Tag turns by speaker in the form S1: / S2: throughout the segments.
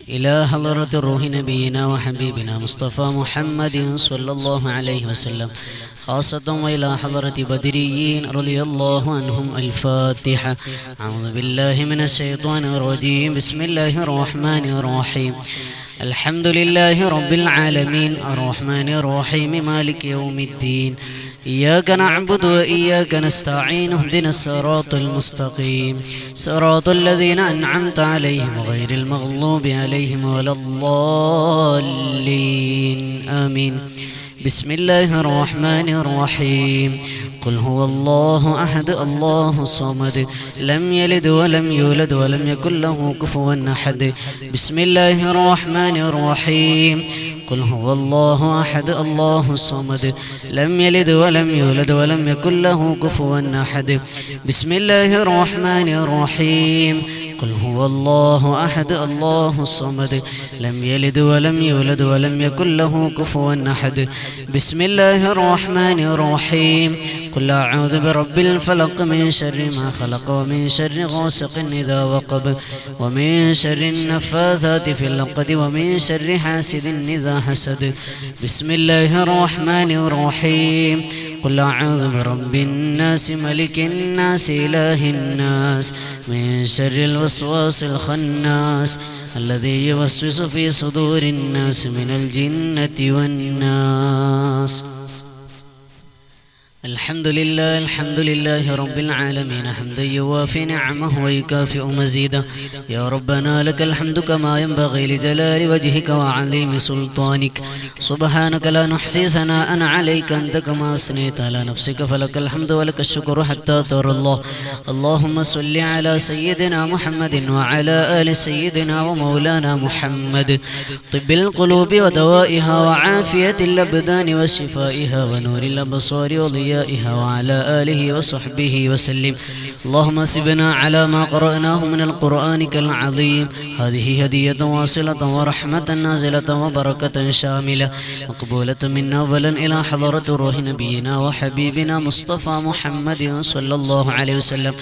S1: إلى حضرة روح نبينا وحبيبنا مصطفى محمد صلى الله عليه وسلم خاصة وإلى حضرة بدريين رضي الله عنهم. الفاتحة. أعوذ بالله من الشيطان الرجيم. بسم الله الرحمن الرحيم. الحمد لله رب العالمين الرحمن الرحيم مالك يوم الدين. إياك نعبد وإياك نستعين. اهدنا الصراط المستقيم صراط الذين أنعمت عليهم غير المغضوب عليهم ولا الضالين آمين. بسم الله الرحمن الرحيم. قل هو الله أحد الله الصمد لم يلد ولم يولد ولم يكن له كفوا أحد. بسم الله الرحمن الرحيم. قل هو الله أحد الله الصمد لم يلد ولم يولد ولم يكن له كفوا أحد. بسم الله الرحمن الرحيم. قل هو الله أحد الله الصمد لم يلد ولم يولد ولم يكن له كفوا أحد. بسم الله الرحمن الرحيم. قل أعوذ برب الفلق من شر ما خلق ومن شر غاسق إذا وقب ومن شر النفاثات في العقد ومن شر حاسد إذا حسد. بسم الله الرحمن الرحيم. قل أعوذ برب الناس ملك الناس إله الناس من شر الوسواس الخناس الذي يوسوس في صدور الناس من الجنة والناس. الحمد لله رب العالمين حمدا يوافي نعمه ويكافئ مزيده. يا ربنا لك الحمد كما ينبغي لجلال وجهك وعظيم سلطانك. سبحانك لا نحصي ثناء عليك أنت كما أثنيت على نفسك فلك الحمد ولك الشكر حتى ترى الله. اللهم صل على سيدنا محمد وعلى آل سيدنا ومولانا محمد. طب القلوب ودوائها وعافية الأبدان وشفائها ونور الأبصار وضيائها وعلى آله وصحبه وسلم. اللهم سبنا على ما قرأناه من القرآن العظيم. هذه هدية واصلة ورحمة نازلة وبركة شاملة مقبولة منا أولا إلى حضرة روح نبينا وحبيبنا مصطفى محمد صلى الله عليه وسلم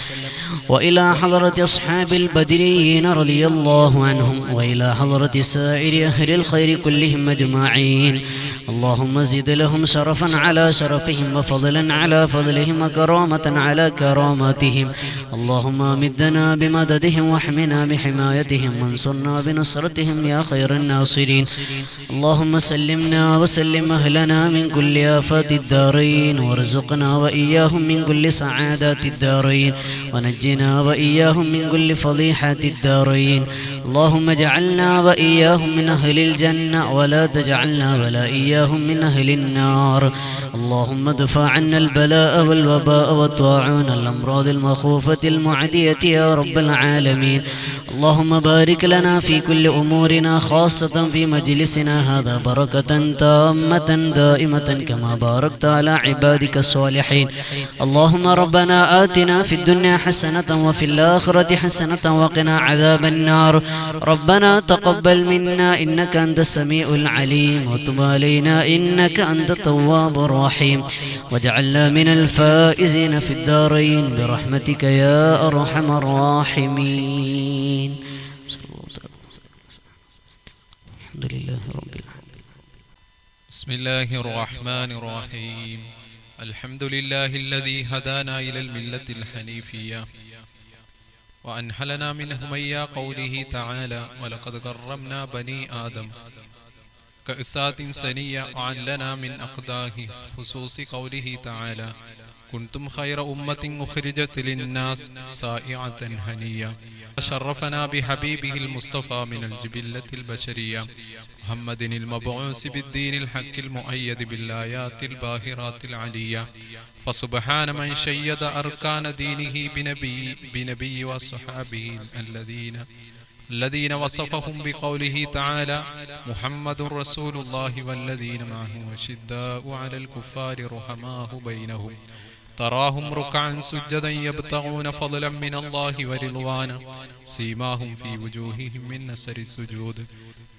S1: وإلى حضرة أصحاب البدريين رضي الله عنهم وإلى حضرة سائر أهل الخير كلهم أجمعين. اللهم زد لهم شرفا على شرفهم وفضلا على فضلهم وكرامة على كراماتهم. اللهم أمدنا بمددهم واحمنا بحمايتهم وانصرنا بنصرتهم يا خير الناصرين. اللهم سلمنا وسلم أهلنا من كل آفات الدارين وارزقنا وإياهم من كل سعادات الدارين ونجنا وإياهم من كل فضيحات الدارين. اللهم اجعلنا وإياهم من أهل الجنة ولا تجعلنا ولا إياهم من أهل النار. اللهم ادفع عنا البلاء والوباء والطاعون الأمراض المخوفة المعدية يا رب العالمين. اللهم بارك لنا في كل أمورنا خاصة في مجلسنا هذا بركة تامة دائمة كما باركت على عبادك الصالحين. اللهم ربنا آتنا في الدنيا حسنة وفي الآخرة حسنة وقنا عذاب النار. ربنا تقبل منا إنك أنت السميع العليم وتب علينا إنك أنت التواب الرحيم واجعلنا من الفائزين في الدارين برحمتك يا أرحم الراحمين. الحمد لله رب العالمين.
S2: بسم الله الرحمن الرحيم. الحمد لله الذي هدانا إلى الملة الحنيفية وأنحلنا من هميا قوله تعالى ولقد كرمنا بني آدم كأسات سنية وعلنا من أقداه خصوص قوله تعالى كنتم خير أمة أخرجت للناس سائعة هنية. شرفنا بحبيبه المصطفى من الجبلة البشرية محمد المبعوث بالدين الحق المؤيد بالآيات الباهرات العلية. فسبحان من شيد أركان دينه بنبي وصحابه الذين وصفهم بقوله تعالى محمد رسول الله والذين معه أشداء على الكفار رحماء بينهم تراهم ركعا سجدا يبتغون فضلا من الله ورضوانا سيماهم في وجوههم من نسر السجود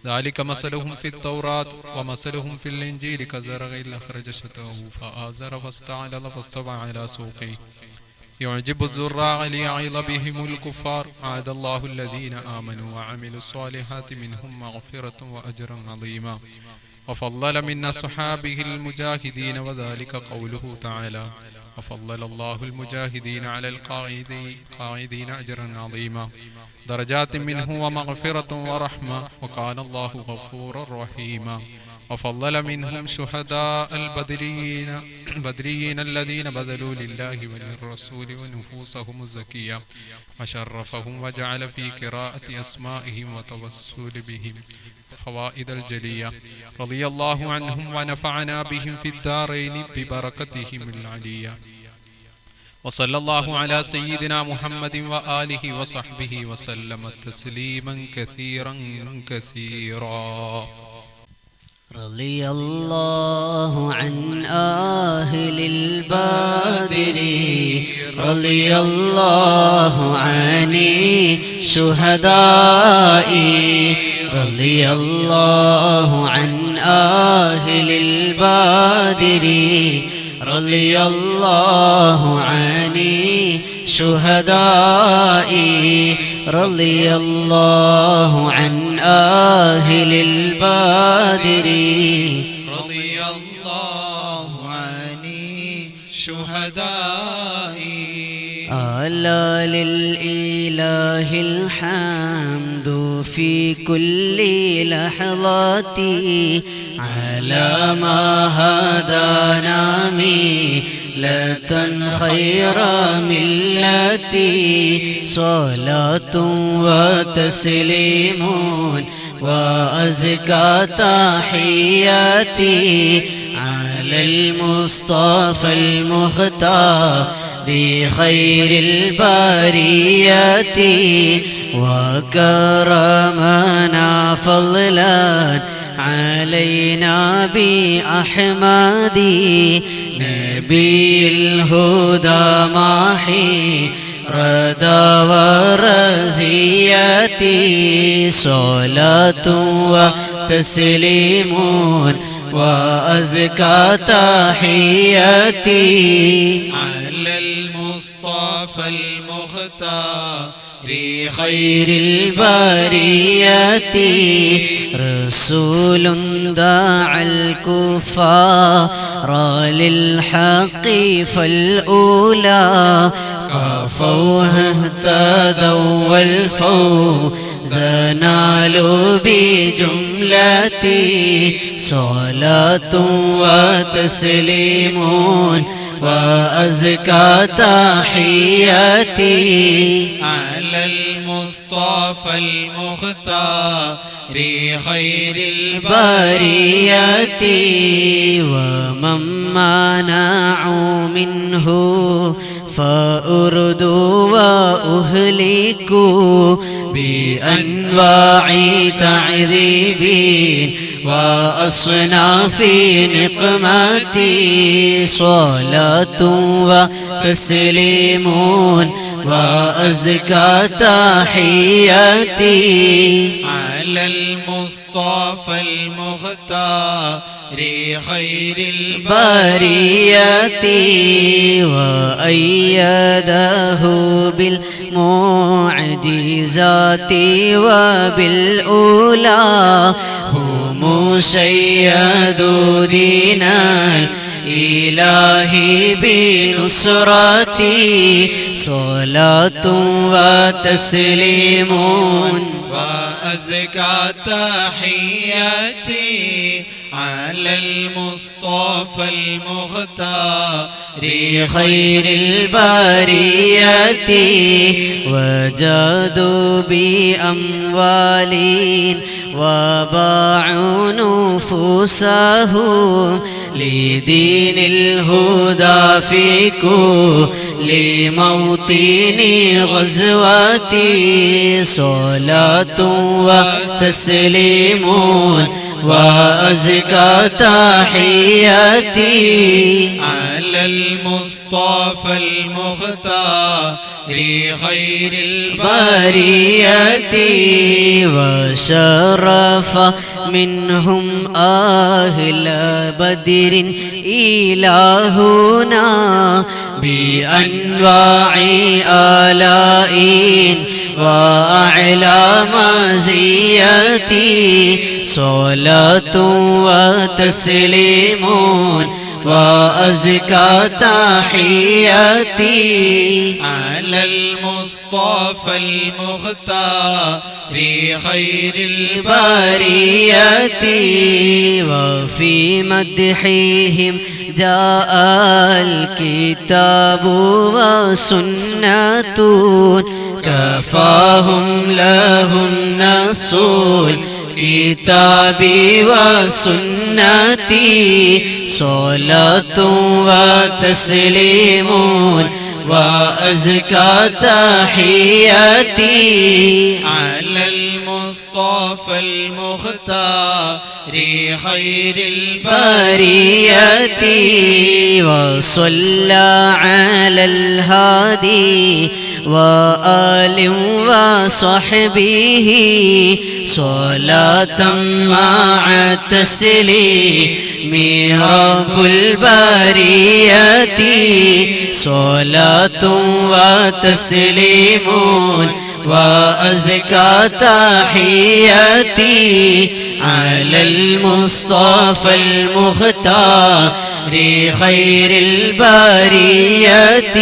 S2: ذلك مثلهم في التوراة ومثلهم في الإنجيل كزرع أخرج شطأه فآزر فاستعلل فاستوى على سوقه يعجب الزراع ليعظ بهم الكفار عاد الله الذين آمنوا وعملوا الصالحات منهم مغفرة وأجرا عظيما وفضل من أصحابه المجاهدين وذلك قوله تعالى وفضل الله المجاهدين على القاعدين أجرا عظيما درجات منه ومغفرة ورحمة وكان الله غفورا رحيما وفضل منهم شهداء البدريين الذين بذلوا لله وللرسول ونفوسهم الزكية وشرفهم وجعل في قراءة أسمائهم وتوسل بهم فوائد الجلية رضي الله عنهم ونفعنا بهم في الدارين ببركتهم العلية وصلى الله على سيدنا محمد وآله وصحبه وسلم تسليما كثيرا كثيرا
S1: رضي الله عن أهل البدر رضي الله عن الشهداء رضي الله عن أهل البدر رضي الله عن الشهداء رضي الله عن أهل البدر
S3: رضي الله عن الشهداء
S1: ألا للإله الحمد في كل لحظة على ما هدانا ملة خير ملتي صلاة وتسليم وأزكى تحياتي على المصطفى المختار بخير البريات وكرمنا فضلا علينا بأحمد نبي الهدى ماحي رضا ورزياتي صلاة وتسليم وأزكى تحياتي
S3: على المصطفى المختار
S1: خير البريات رسول دعا الكفار للحق فالأولى كفوه اهتدوا والفوز نالوا بجملتي صلاة وتسليم وأزكى تحياتي
S3: على المصطفى المختار خير
S1: البريات ومن منعوا منه فأردوا وأهلكوا بأنواع تعذيب وأصناف نقمتي صلاة وتسليم وأزكى تحياتي
S3: على المصطفى المختار خير
S1: البريات وأيده بالمعجزات وبالأولى هم سيدوا دينا الإله بنصرتي صلاة وتسليم
S3: وأزكى تحياتي على المصطفى المختار
S1: خير البريات وجادوا بأموال وباعوا نفوسهم لدين الهدى في كل موطن غزوتي صلاة وتسليم وأزكى تحياتي
S3: على المصطفى المختار خير
S1: البريات وشرف منهم أهل بدر إلهنا بأنواع آلاء وأعلى مزيتي صلاة وتسليم وأزكى تحياتي
S3: على المصطفى المختار خير
S1: البرية وفي مدحهم جاء الكتاب وسنة كفاهم لهم نصول كتابي وسنتي صلاة وتسليم وأزكى تحياتي
S3: على المصطفى المختار خير
S1: البرية وصلى على الهادي وآل وصحبه صلاة مع التسليم رب البرية صلاة وتسليم وأزكى تحياتي على المصطفى المختار خير البرية.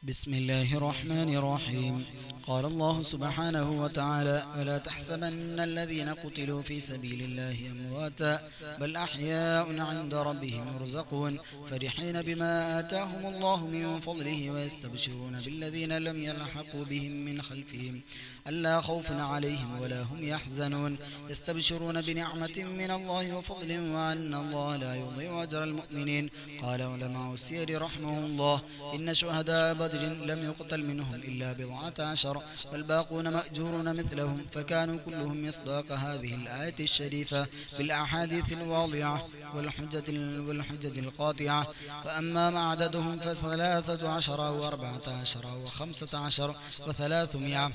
S4: بسم الله الرحمن الرحيم. قال الله سبحانه وتعالى: ولا تحسبن الذين قتلوا في سبيل الله أمواتا بل أحياء عند ربهم يرزقون فرحين بما آتاهم الله من فضله ويستبشرون بالذين لم يلحقوا بهم من خلفهم ألا خوف عليهم ولا هم يحزنون يستبشرون بنعمة من الله وفضل وأن الله لا يضيع أجر المؤمنين. قال علماء السير رحمه الله: إن شهداء بدر لم يقتل منهم إلا 14 والباقون مأجورون مثلهم فكانوا كلهم مصداق هذه الآية الشريفة بالأحاديث الواضحة والحجج القاطعة. وأما ما عددهم ف13 و14 و15 و300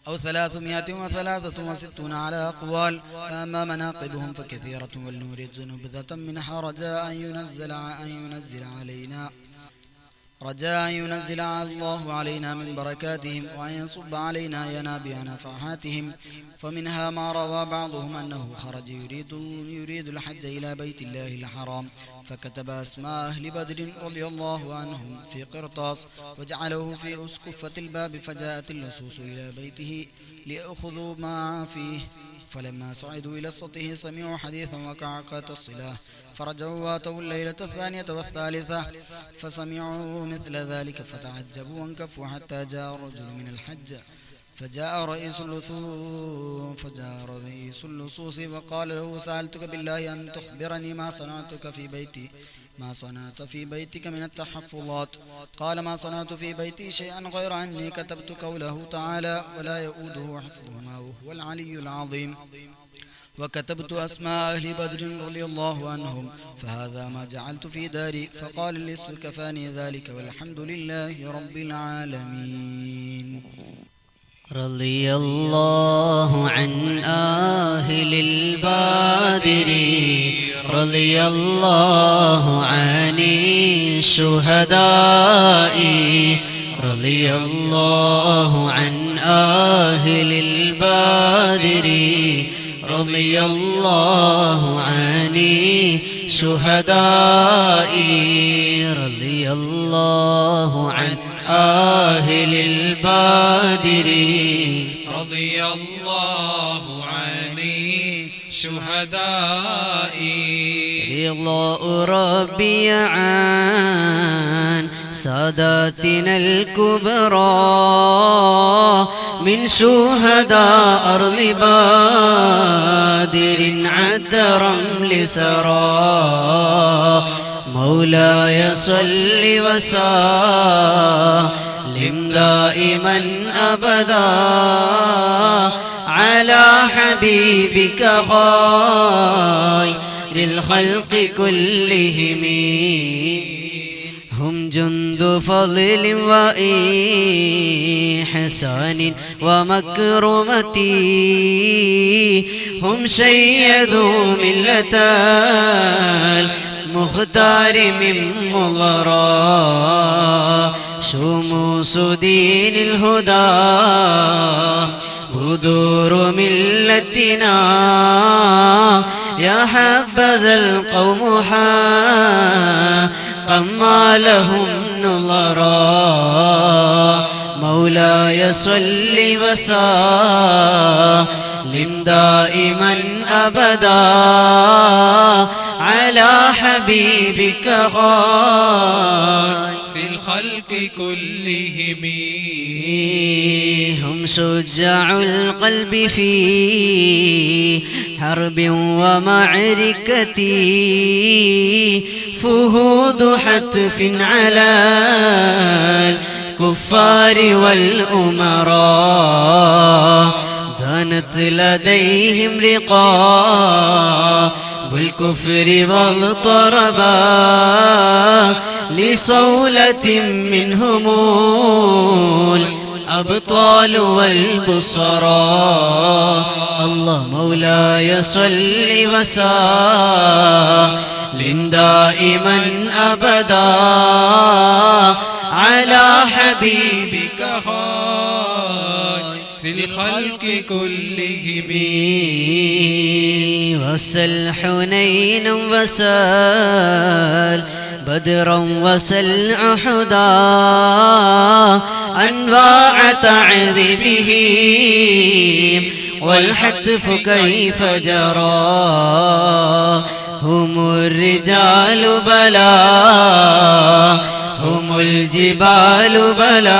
S4: أو 363 على أقوال. وأما مناقبهم فكثيرة ولنريد نبذة منها رجاء أن ينزل الله علينا من بركاتهم وأن يصب علينا ينابيع نفحاتهم. فمنها ما روى بعضهم أنه خرج يريد الحج إلى بيت الله الحرام فكتب أسماء أهل بدر رضي الله عنهم في قرطاس وجعله في أسقفة الباب فجاءت اللصوص إلى بيته ليأخذوا ما فيه. فلما صعدوا إلى السطح سمعوا حديثا وكعكة الصلاة فرجعوا واتوا الليلة 2 و3 فسمعوا مثل ذلك فتعجبوا وانكفوا حتى جاء الرجل من الحج فجاء رئيس اللصوص وقال له: سألتك بالله أن تخبرني ما صنعت في بيتك من التحفظات. قال: ما صنعت في بيتي شيئا غير أني كتبت قوله تعالى: ولا يؤوده حفظهما وهو العلي العظيم، وكتبت أسماء أهل بدر رضي الله عنهم، فهذا ما جعلت في داري. فقال اللص: كفاني ذلك والحمد لله رب العالمين.
S1: رضي الله عن أهل البدر رضي الله عن الشهداء رضي الله عن أهل البدر رضي الله عن الشهداء رضي الله عن أهل البدر
S3: رضي الله عن الشهداء
S1: رضا ربي عن ساداتنا الكبرى من شهداء أرض بدر عد رمل ثرى مولاي صل وسلم دائما أبدا على حبيبك خير الخلق كلهم هم جند فضل وإحسان ومكرمة هم شيدوا ملة المختار من مضرى شموس دين الهدى بدور ملتنا يا حبذا القوم حقا ما لهم نظرا مولاي صل وسلم دائما أبدا على حبيبك
S3: في الخلق كلهم
S1: هم شجاع القلب في حرب ومعركة فهود حتف على الكفار والأمراء دانت لديهم رقاب الكفر واضطربا لصولة منهم الأبطال والبصراء الله مولاي صل وسلم دائما أبدا على حبيبك
S3: خير الخلق كلهم
S1: وسل حنينا وسل بدرا وسل أحدا أنواع تعذيبهم والحتف كيف جرى هم الرجال بلا هم الجبال بلا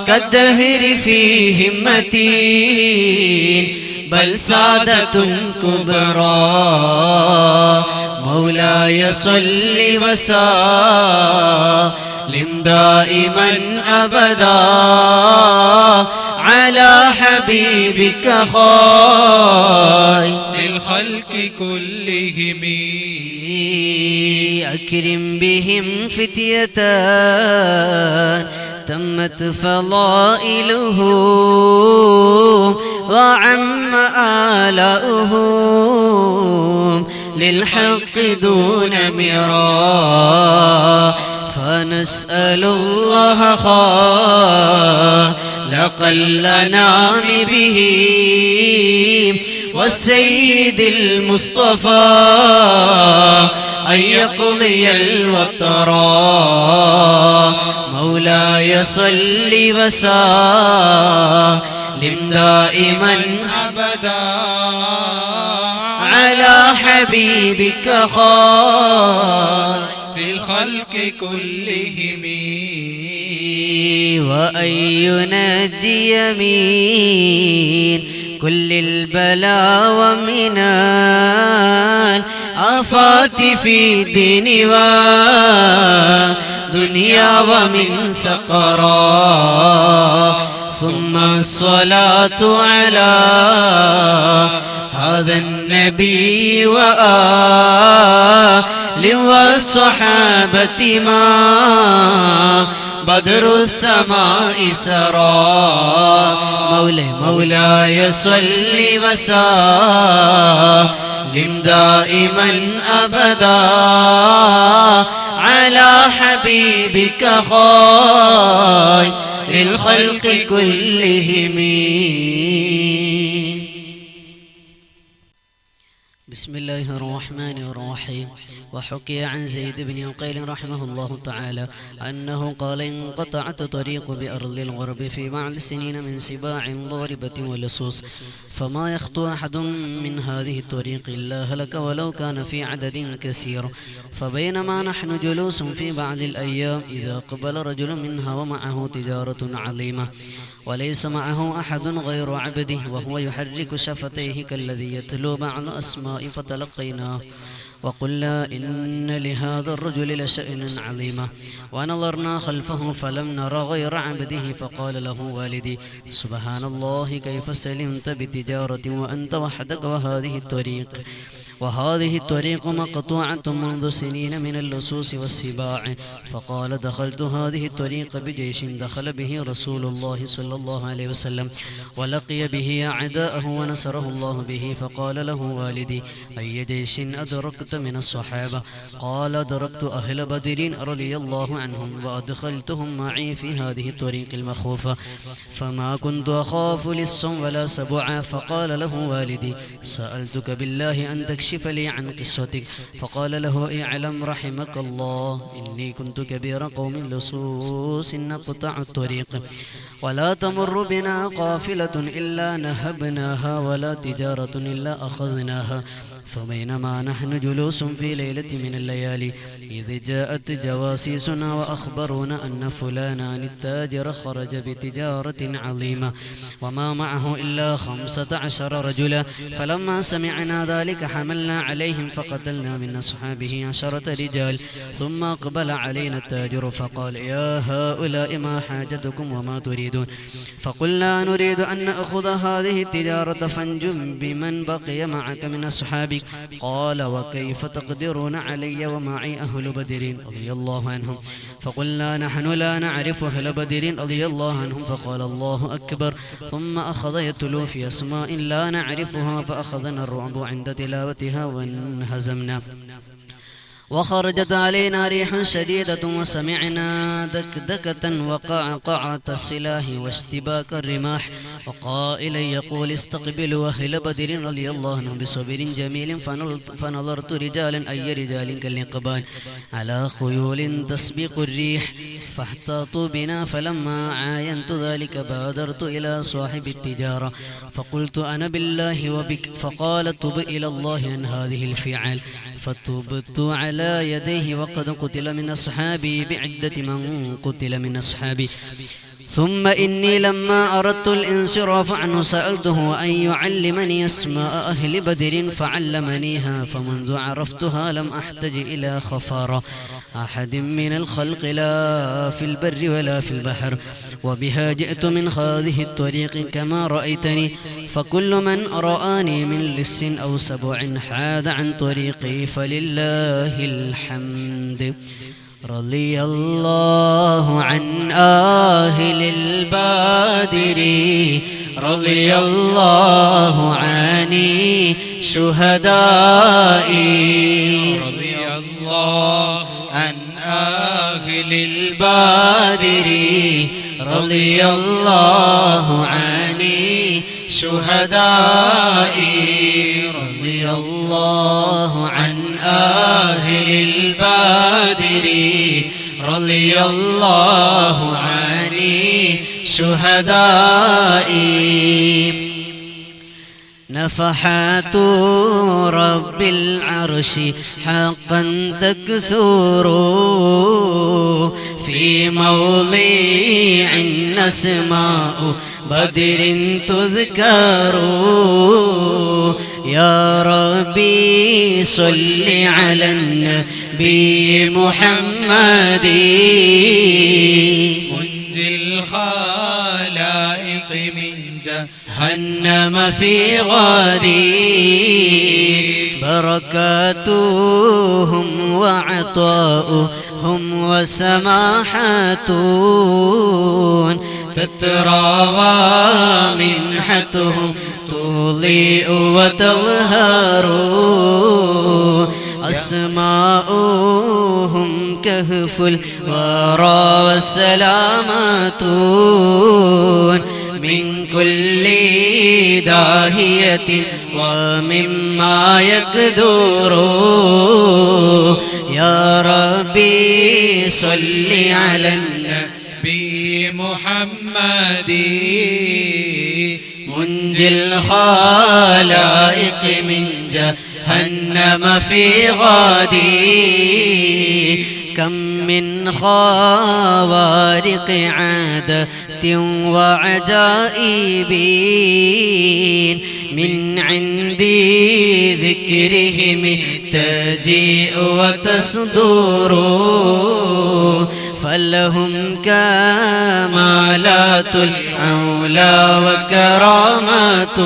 S1: كالدهر في همتي بل سادة كبرى مولاي صل وسلم دائما أبدا على حبيبك خير
S3: الخلق كلهم
S1: أكرم بهم فتية تمت فضائلهم وعم آلاؤهم للحق دون مراء فنسأل الله خالق الأنام بهم والسيد المصطفى أن يقضي الوترا مولاي صل وسلم دائما
S3: أبدا
S1: على حبيبك
S3: خير الخلق كلهم
S1: وأن ينجي من كل البلاء ومن الآفات في الدين ودنيا ومن سقرات ثم الصلاة على هذا النبي وآله والصحابة ما بدر السماء سرى مولاي صل وسلم دائما أبدا على حبيبك خير الخلق كلهم بسم الله الرحمن الرحيم وحكي عن زيد بن عقيل رحمه الله تعالى أنه قال انقطعت طريق بأرض الغرب في بعض السنين من سباع ضاربة ولصوص فما يخطو أحد من هذه الطريق إلا هلك ولو كان في عدد كثير فبينما نحن جلوس في بعض الأيام إذا قبل رجل منها ومعه تجارة عظيمة وليس معه أحد غير عبده وهو يحرك شفتيه كالذي يتلو بعض أسماء فتلقيناه وقلنا إن لهذا الرجل لشأن عظيمة ونظرنا خلفه فلم نرى غير عبده فقال له والدي سبحان الله كيف سلمت بتجارة وأنت وحدك وهذه الطريق وهذه الطريق مقطوعة منذ سنين من اللصوص والسباع. فقال دخلت هذه الطريق بجيش دخل به رسول الله صلى الله عليه وسلم ولقي به أعداءه ونصره الله به. فقال له والدي أي جيش أدركت من الصحابة؟ قال أدركت أهل بدر رضي الله عنهم وأدخلتهم معي في هذه الطريق المخوفة فما كنت أخاف لصا ولا سبعا. فقال له والدي سألتك بالله أن تكشف لي عن قصتك. فقال له اعلم رحمك الله إني كنت كبير قوم لصوص نقطع الطريق ولا تمر بنا قافلة إلا نهبناها ولا تجارة إلا أخذناها. فبينما نحن جلوس في ليلة من الليالي إذ جاءت جواسيسنا وأخبرونا أن فلانا التاجر خرج بتجارة عظيمة وما معه إلا 15 رجلا. فلما سمعنا ذلك حملنا عليهم فقتلنا من أصحابه 10 رجال. ثم أقبل علينا التاجر فقال يا هؤلاء ما حاجتكم وما تريدون؟ فقلنا نريد أن نأخذ هذه التجارة فانجم بمن بقي معك من أصحابك. قال وكيف تقدرون علي ومعي أهل بدر رضي الله عنهم؟ فقلنا نحن لا نعرف أهل بدر رضي الله عنهم. فقال الله أكبر ثم أخذ يتلو في أسماء لا نعرفها فأخذنا الرعب عند تلاوتها وانهزمنا وخرجت علينا ريح شديدة وسمعنا دكدكة وقعقعة السلاح واشتباك الرماح وقائلا يقول استقبلوا أهل بدر رضي الله عنهم بصبر جميل. فنظرت رجالا أي رجال كالنقبان على خيول تسبق الريح فاحتاطوا بنا. فلما عاينت ذلك بادرت إلى صاحب التجارة فقلت أنا بالله وبك. فقال تب إلى الله عن هذه الفعل. فتبت على يديه وقد قتل من أصحابي بعدة من قتل من أصحابي. ثم إني لما أردت الانصراف عنه سألته أن يعلمني أسماء أهل بدر فعلمنيها. فمنذ عرفتها لم أحتج إلى خفارة أحد من الخلق لا في البر ولا في البحر وبها جئت من هذه الطريق كما رأيتني. فكل من رآني من لص أو سبع حاد عن طريقي فلله الحمد. رضي الله عن أهل البدر رضي الله عن الشهداء
S3: رضي الله عن أهل البدر
S1: رضي الله عن الشهداء رضي الله عن أهل البدر رضي الله عن الشهداء. نفحات رب العرش حقا تكثر في موضع أسماء بدر تذكر. يا ربي صل على النبي محمد
S3: منجي الخلائق من
S1: جهنم في غدي. بركاتهم وعطاؤهم وسماحتهم تتراوى منحتهم تضيء وتظهر. أسماؤهم كهف الورى والسلامات من كل داهية ومما يقدر. يا ربي صل على
S3: النبي محمد
S1: منجي الخلائق من جهنم في غدي. كم من خوارق عادة وعجائب من عند ذكرهم تجيء وتصدر. فلهم كمالات العلا وكرامات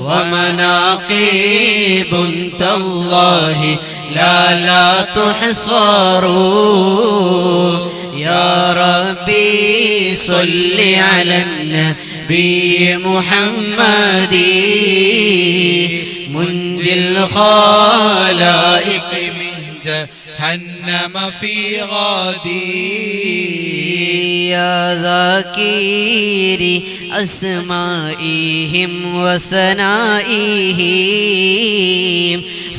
S1: ومناقب
S3: حبيب تالله لا تحصر يا ربي صل على النبي محمد منجي الخلائق من جهنم في غدي
S1: يا ذاكري أسمائهم وثنائهم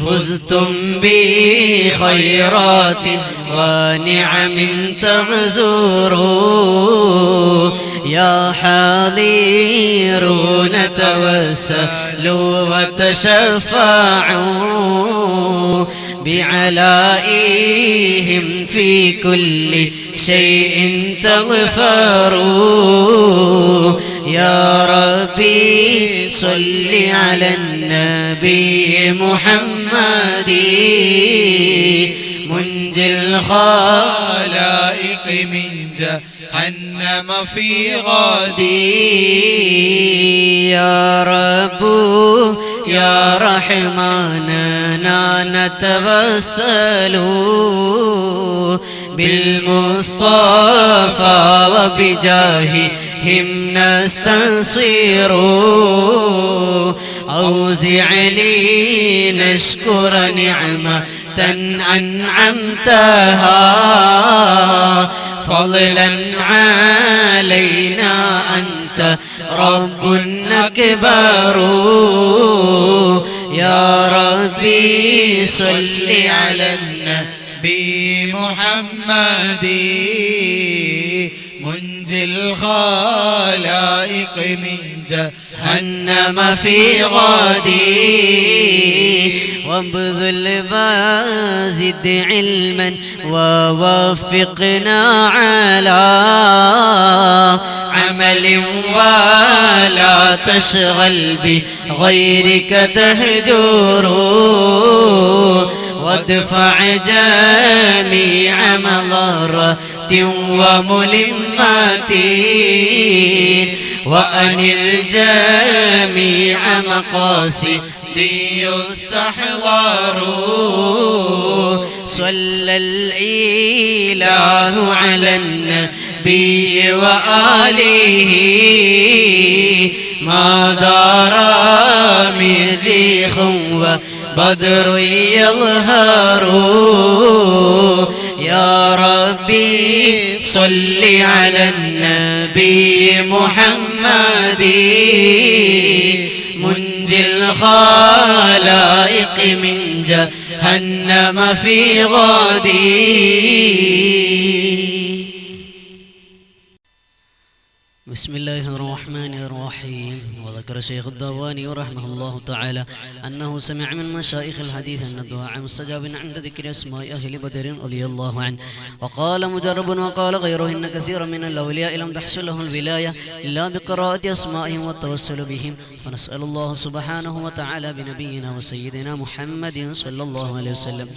S1: فزتم بخيرات ونعم تغزروا يا حاضرون توسلوا وتشفعوا بعلائهم في كل شيء تغفروا يا ربي صل على النبي محمد منجي الخلائق من جهنم في غدي يا رب يا رحماننا نتوسل بالمصطفى وبجاههم نستنصر أوزع لي نشكر نعمة أنعمتها فضلا علينا أنت رب أكبر يا ربي صل على النبي محمد منجي الخلائق من جهنم في غدي وابذل وزد علما ووفقنا على عمل ولا تشغل بغيرك تهجر وادفع جميع مضرات وملمات وأنل جميع مقاصدي يستحضر صلى الإله على النبي وآله ما دار من ريح وبدر يظهر يا ربي صل على النبي محمد منجي الخلائق من جهنم في غدي. بسم الله الرحمن الرحيم. وذكر شيخ الدواني رحمه الله تعالى أنه سمع من مشايخ الحديث أن الدعاء مستجاب عند ذكر أسماء أهل بدر رضي الله عنه. وقال مجرب وقال غيره إن كثيرا من الأولياء لم تحصل له الولاية إلا بقراءة أسمائهم والتوسل بهم. ونسأل الله سبحانه وتعالى بنبينا وسيدنا محمد صلى الله عليه وسلم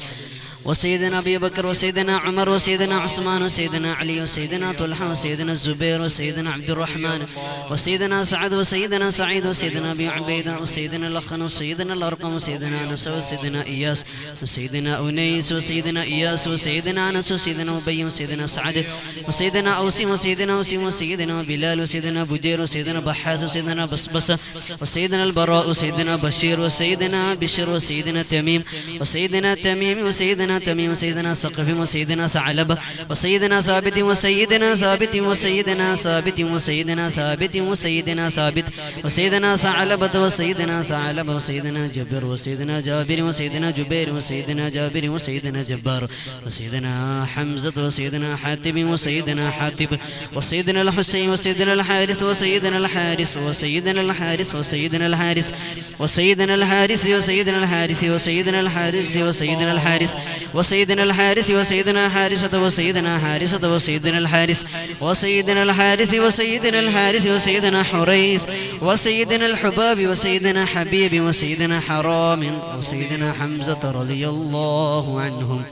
S1: وسيدنا أبي بكر وسيدنا عمر وسيدنا عثمان وسيدنا علي وسيدنا طلحة وسيدنا الزبير وسيدنا عبد الرحمن وسيدنا سعد وسيدنا سعيد وسيدنا أبي عبيدة وسيدنا الأخن وسيدنا الأرقم وسيدنا أنس وسيدنا إياس وسيدنا أنيس وسيدنا إياس وسيدنا أنس وسيدنا أبي وسيدنا سعد وسيدنا أوسي وسيدنا أوسي وسيدنا بلال وسيدنا بجير وسيدنا بحاس وسيدنا بسبسة وسيدنا البراء وسيدنا بشير وسيدنا بشر وسيدنا تميم وسيدنا تميم وسيدنا تميم وسيدنا ثقف وسيدنا ثعلبة وسيدنا ثابت وسيدنا ثابت وسيدنا ثابت وسيدنا ثابت وسيدنا ثابت وسيدنا ثعلبة وسيدنا ثعلبة وسيدنا جبر وسيدنا جابر وسيدنا جبير وسيدنا جابر وسيدنا جبار وسيدنا حمزة وسيدنا حاتب وسيدنا حاتب وسيدنا الحسين وسيدنا الحارث وسيدنا الحارث وسيدنا الحارث وسيدنا الحارث وسيدنا الحارث وسيدنا الحارث وسيدنا الحارث وسيدنا الحارث وسيدنا الحارث وسيدنا حارثة وسيدنا حارثة وسيدنا الحارث وسيدنا الحارث وسيدنا الحارث وسيدنا حريث وسيدنا الحباب وسيدنا حبيب وسيدنا حرام وسيدنا حمزة رضي الله عنهم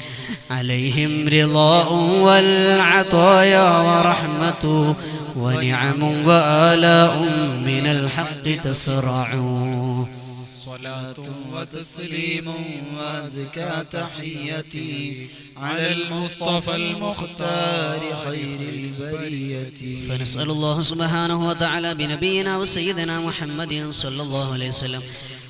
S1: عليهم رضاء والعطايا ورحمة ونعم وآلاء من الحق تسرع.
S3: صلاة وتسليم وأزكى تحيتي على المصطفى المختار خير البرية.
S1: فنسأل الله سبحانه وتعالى بنبينا وسيدنا محمد صلى الله عليه وسلم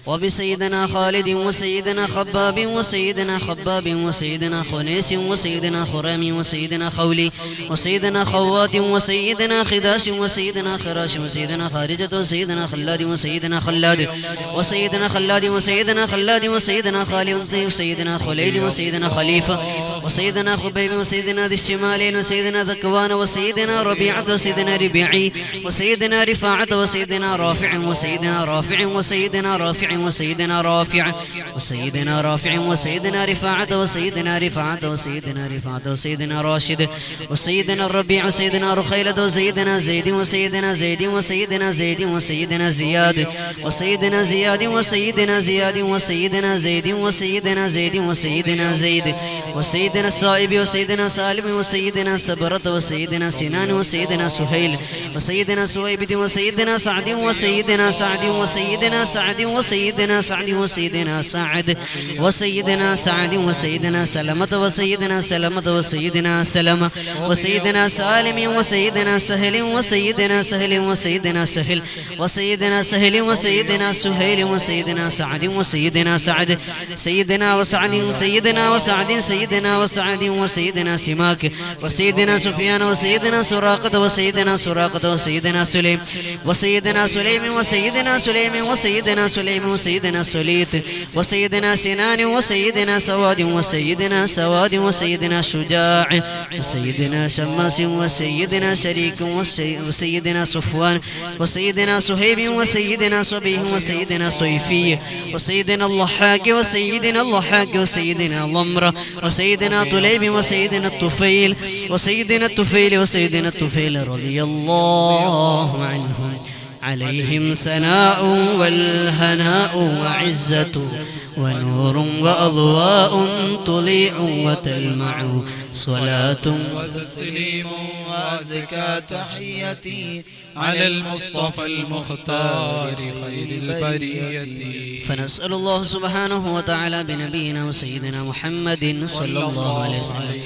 S1: وبسيدنا خالد وسيدنا خباب وسيدنا خباب وسيدنا خنيس وسيدنا خرام وسيدنا خولي وسيدنا خوات وسيدنا خداش وسيدنا خراش وسيدنا خارجة وسيدنا خلاد وسيدنا خلاد وسيدنا خلاد وسيدنا خلاد وسيدنا خالد وسيدنا خليد وسيدنا خليفة وسيدنا خبيب وسيدنا ذي الشمالين وسيدنا ذكوان وسيدنا ربيعة وسيدنا ربيعي وسيدنا رفاعة وسيدنا رافع وسيدنا رافع وسيدنا رافع وسيدنا رافع وسيدنا رافع وسيدنا رفاعة وسيدنا رفاعة وسيدنا رفاعة وسيدنا راشد وسيدنا الربيع وسيدنا رخيلة وسيدنا زيد وسيدنا زيد وسيدنا زيد وسيدنا زياد وسيدنا زياد وسيدنا زياد وسيدنا زيد وسيدنا زيد وسيدنا زيد وسيدنا الصائب وسيدنا سالم وسيدنا سبرة وسيدنا سنان وسيدنا سهيل وسيدنا سويبد وسيدنا سعد وسيدنا سعد وسيدنا سعد وسيدنا سعد وسيدنا سعد وسيدنا سعد وسيدنا سلمة وسيدنا سلمة وسيدنا سلمة وسيدنا سالم وسيدنا سهل وسيدنا سهل وسيدنا سهل وسيدنا سهل وسيدنا سهيل وسيدنا سعد وسيدنا سعد سيدنا وسعد سيدنا وسعد سيدنا وسعد وسيدنا سماك وسيدنا سفيان وسيدنا سراقة وسيدنا سراقة وسيدنا سليم وسيدنا سليم وسيدنا سليم وسيدنا سليم وسيدنا سليت وسيدنا سنان وسيدنا سواد وسيدنا سواد وسيدنا شجاع وسيدنا شماس وسيدنا شريك وسيدنا صفوان وسيدنا صهيب وسيدنا صبيه وسيدنا صيفي وسيدنا الضحاك وسيدنا الضحاك وسيدنا ضمرة وسيدنا طليب وسيدنا الطفيل وسيدنا الطفيل وسيدنا الطفيل رضي الله عنهم عليهم ثناء والهناء وعزة ونور وأضواء تضيء وتلمع صلاة
S3: وتسليم وأزكى تحيتي على المصطفى المختار خير البرية.
S1: فنسأل الله سبحانه وتعالى بنبينا وسيدنا محمد صلى الله عليه وسلم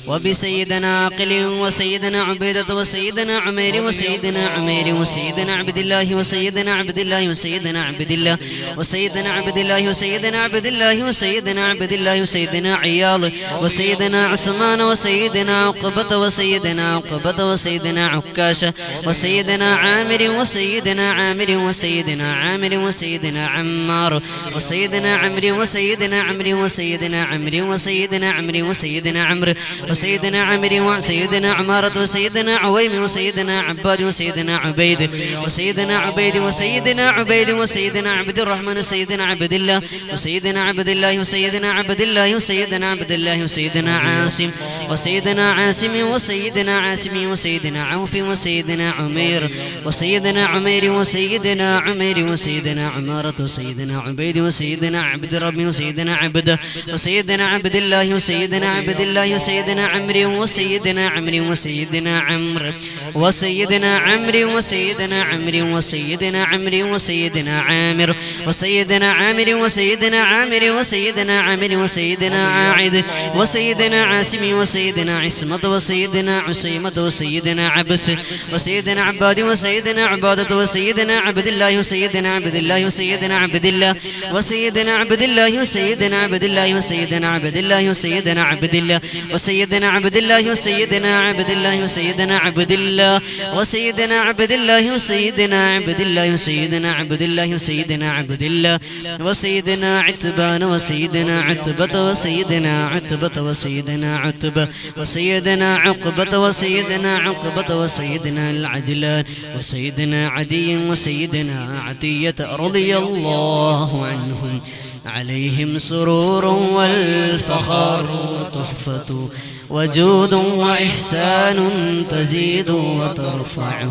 S1: وبسيدنا عاقل وسيدنا عبيدة وسيدنا عمير وسيدنا عمير وسيدنا عبد الله وسيدنا عبد الله وسيدنا عبد الله وسيدنا عبد الله وسيدنا عبد الله وسيدنا عبد الله وسيدنا عياض وسيدنا عثمان وسيدنا عقبة وسيدنا عقبة وسيدنا عكاشة وسيدنا عامر وسيدنا عامر وسيدنا عامر وسيدنا عمار وسيدنا عمرو وسيدنا عمرو وسيدنا عمرو وسيدنا عمرو وسيدنا عمرو وسيدنا عمرو وسيدنا عمارة وسيدنا عويم وسيدنا عباد وسيدنا عبيد وسيدنا عبيد وسيدنا عبيد وسيدنا عبد الرحمن وسيدنا عبد الله وسيدنا عبد الله وسيدنا عبد الله وسيدنا عبد الله وسيدنا عاصم وسيدنا عاصم وسيدنا عاصم وسيدنا عوف وسيدنا عمير وسيدنا عمير وسيدنا عمير وسيدنا عمارة وسيدنا عبيد وسيدنا عبد ربي وسيدنا عبده وسيدنا عبد الله وسيدنا عبد الله وسيدنا عمرو وسيدنا عمرو وسيدنا عمرو وسيدنا عمرو وسيدنا عمرو وسيدنا عمرو وسيدنا عامر وسيدنا عامر وسيدنا عامر وسيدنا عامر وسيدنا عاعد وسيدنا عاصم وسيدنا عصمة وسيدنا عسيمة وسيدنا عبس وسيدنا عباد وسيدنا عبادة وسيدنا عبد الله وسيدنا عبد الله وسيدنا عبد الله وسيدنا عبد الله وسيدنا عبد الله وسيدنا عبد الله وسيدنا عبد الله وسيدنا عبد الله وسيدنا عبد الله وسيدنا عبد الله وسيدنا عبد الله وسيدنا عبد الله وسيدنا عبد الله وسيدنا عبد الله وسيدنا عتبان وسيدنا عتبة وسيدنا عتبة وسيدنا عتبة وسيدنا عقبة وسيدنا عقبة وسيدنا العدلان وسيدنا عدي وسيدنا عتية رضي الله عنهم عليهم سرور والفخار وتحفة وجود وإحسان تزيد وترفع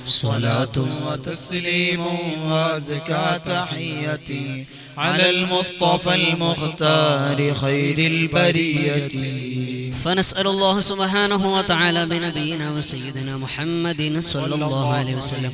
S3: صلاة وتسليم وأزكى تحيتي على المصطفى المختار خير البرية.
S1: فنسأل الله سبحانه وتعالى بنبينا وسيدنا محمد صلى الله عليه وسلم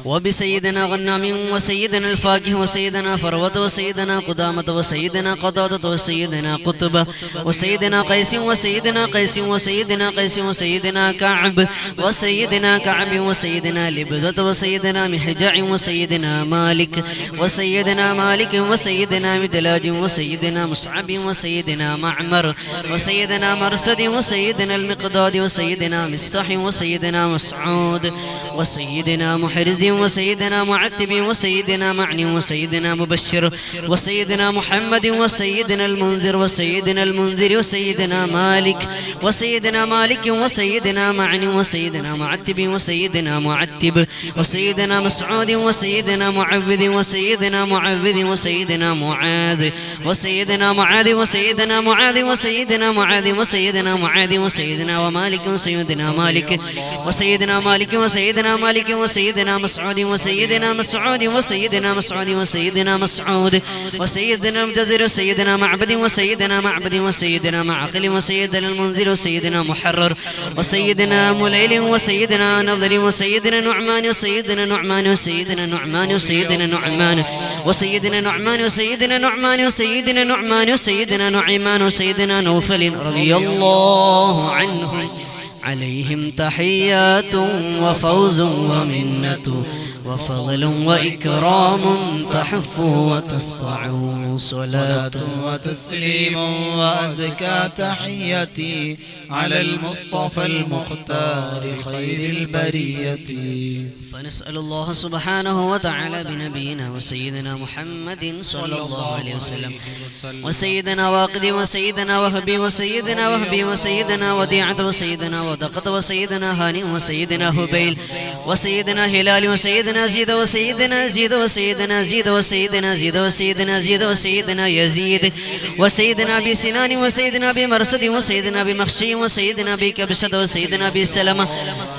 S1: وبسيدنا غنام وسيدنا الفاكه وسيدنا فروة وسيدنا قدامة وسيدنا قضادة وسيدنا قطب وسيدنا قيس وسيدنا قيس وسيدنا قيس وسيدنا كعب وسيدنا كعب وسيدنا لبدة وسيدنا محجع وسيدنا مالك وسيدنا مالك وسيدنا مدلاج وسيدنا مصعب وسيدنا معمر وسيدنا مرسد وسيدنا المقداد وسيدنا مستح وسيدنا مسعود وسيدنا محرز وسيدنا معتب وسيدنا معني وسيدنا مبشر وسيدنا محمد وسيدنا المنذر وسيدنا المنذر وسيدنا مالك وسيدنا مالك وسيدنا معني وسيدنا معتب وسيدنا معتب وسيدنا مسعود وسيدنا معوذ وسيدنا معوذ وسيدنا معاذ وسيدنا معاذ وسيدنا معاذ وسيدنا معاذ وسيدنا معاذ وسيدنا ومالك وسيدنا مالك وسيدنا مالك وسيدنا مالك وسيدنا مسعود وسيدنا مسعود وسيدنا مسعود وسيدنا مسعود وسيدنا مجدر وسيدنا معبد وسيدنا معبد وسيدنا معقل وسيدنا المنذر وسيدنا محرر وسيدنا مليل وسيدنا نظر وسيدنا نعمان وسيدنا نعمان وسيدنا نعمان وسيدنا نعمان وسيدنا نعمان وسيدنا نعمان وسيدنا نعمان وسيدنا نعيمان وسيدنا نوفل رضي الله عنهم عليهم تحيات وفوز ومنة وفضل وإكرام تحف وتسطع صلاة
S3: وتسليم وأزكى تحيتي على المصطفى المختار خير البرية.
S1: فنسأل الله سبحانه وتعالى بنبينا وسيدنا محمد صلى الله عليه وسلم وسيدنا واقد وسيدنا وهبي وسيدنا وهبي وسيدنا وديعة وسيدنا ودقة وسيدنا هاني وسيدنا هبيل وسيدنا هلال وسيدنا زيد وسيدنا زيد وسيدنا زيد وسيدنا زيد وسيدنا زيد وسيدنا يزيد وسيدنا أبي سنان وسيدنا أبي مرصد وسيدنا أبي مخشي وسيدنا أبي كبشد وسيدنا أبي سلمة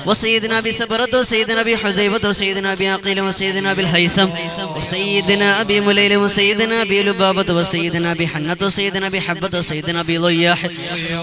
S1: وسيدنا أبي سبرة وسيدنا أبي حذيفة وسيدنا أبي عقيل وسيدنا أبي الهيثم وسيدنا أبي مليل وسيدنا أبي لبابة وسيدنا أبي حنة وسيدنا أبي حبة وسيدنا أبي ضياح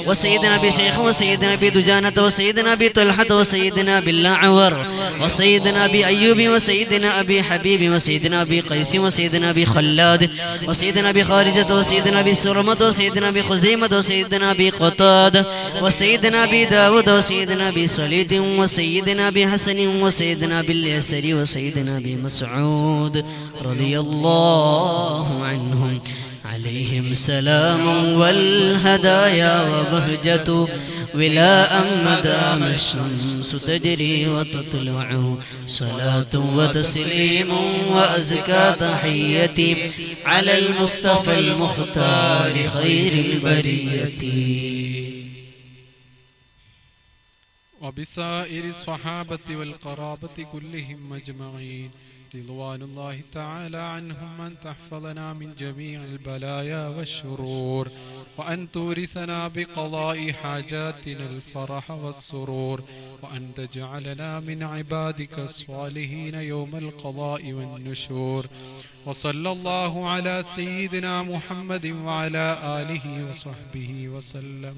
S1: وسيدنا أبي شيخ وسيدنا أبي دجانة وسيدنا أبي طلحة وسيدنا أبي الأعور وسيدنا أبي أيوب وسيدنا أبي حبيب وسيدنا أبي قيس وسيدنا أبي خلاد وسيدنا أبي خارجة وسيدنا أبي سرمة وسيدنا أبي خزيمة وسيدنا أبي قتادة وسيدنا أبي داود وسيدنا أبي صليد وسيدنا أبي حسن وسيدنا أبي اليسر وسيدنا أبي مسعود رضي الله عنهم عليهم سلام والهدايا وبهجة ولاء مدام الشمس تجري وتطلع صلاة وتسليم وأزكى تحيتي على المصطفى المختار خير البرية.
S2: وبسائر الصحابة والقرابة كلهم أجمعين رضوان الله تعالى عنهم أن تحفظنا من جميع البلايا والشرور وأن تورثنا بقضاء حاجاتنا الفرح والسرور وأن تجعلنا من عبادك الصالحين يوم القضاء والنشور. وصلى الله على سيدنا محمد وعلى آله وصحبه وسلم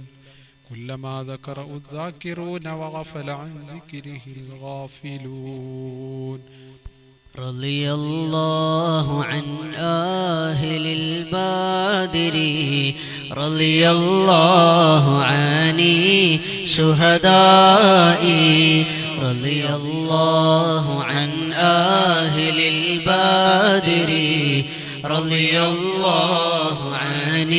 S2: كلما ذكره الذاكرون وغفل عن ذكره الغافلون.
S1: رضي الله عن أهل البدر رضي الله عن شهدائي رضي الله عن أهل البدر رضي الله عن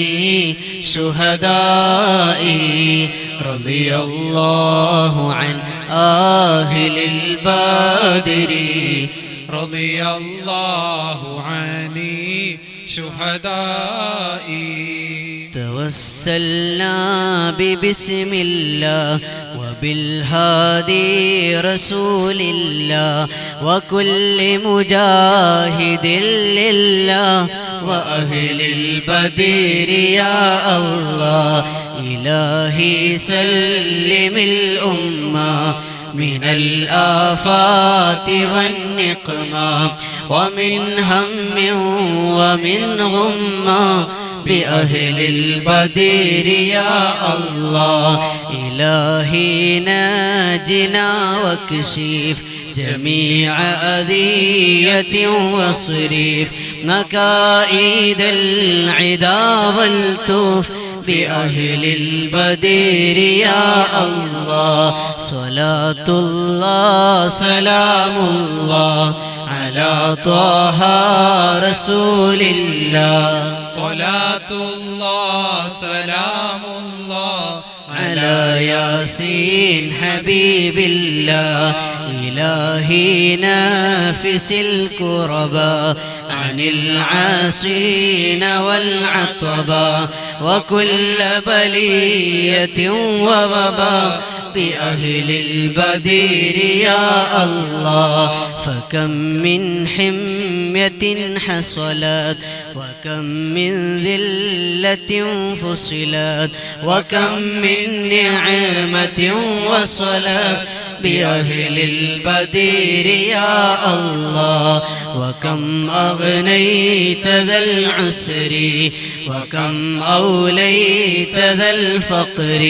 S1: شهدائي رضي الله عن أهل البدر
S2: رضي الله عن شهدائي.
S1: توسلنا ببسم الله وبالهادي رسول الله وكل مجاهد لله وأهل البدر يا الله إلهي سلم الأمة من الآفات والنقمة ومن هم ومن غمة بأهل البدر يا الله إلهي ناجنا واكشف جميع أذية واصرف مكائد العدا والتف بأهل البدر يا الله صلاة الله سلام الله على طه رسول الله
S3: صلاة الله سلام الله
S1: على ياسين حبيب الله إلهي نافس الكربا عن العاصين والعطبا وكل بلية ووبا بأهل البدر يا الله فكم من حمية حصلت وكم من ذلة فصلت وكم من نعمة وصلت بأهل البدر يا الله وكم أغنيت ذا العسر وكم أوليت ذا الفقر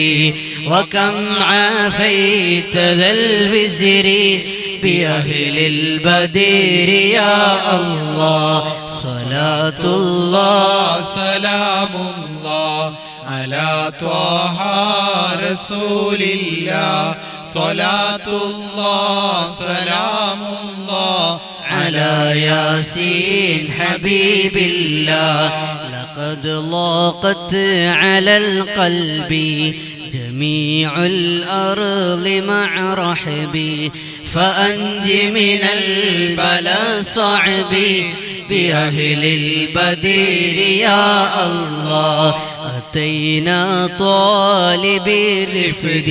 S1: وكم عافيت ذا الوزر بأهل البدر يا الله صلاة الله
S3: سلام الله على طه رسول الله صلاة الله سلام الله
S1: على ياسين حبيب الله لقد ضاقت على القلب جميع الأرض مع رحبي فأنج من البلاء صعب بأهل البدر يا الله أتينا طالب الرفد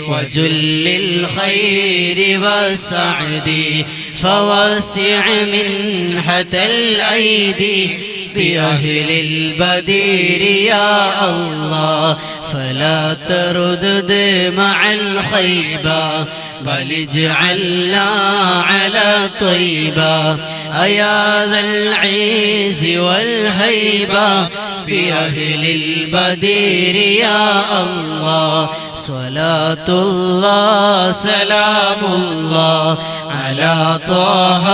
S1: وجل الخير والسعد فوسع منحة الأيدي بأهل البدر يا الله فلا تردد مع الخيبة بل اجعلنا على طيبة أيا ذا العز والهيبة بأهل البدر يا الله صلاة الله سلام الله على طه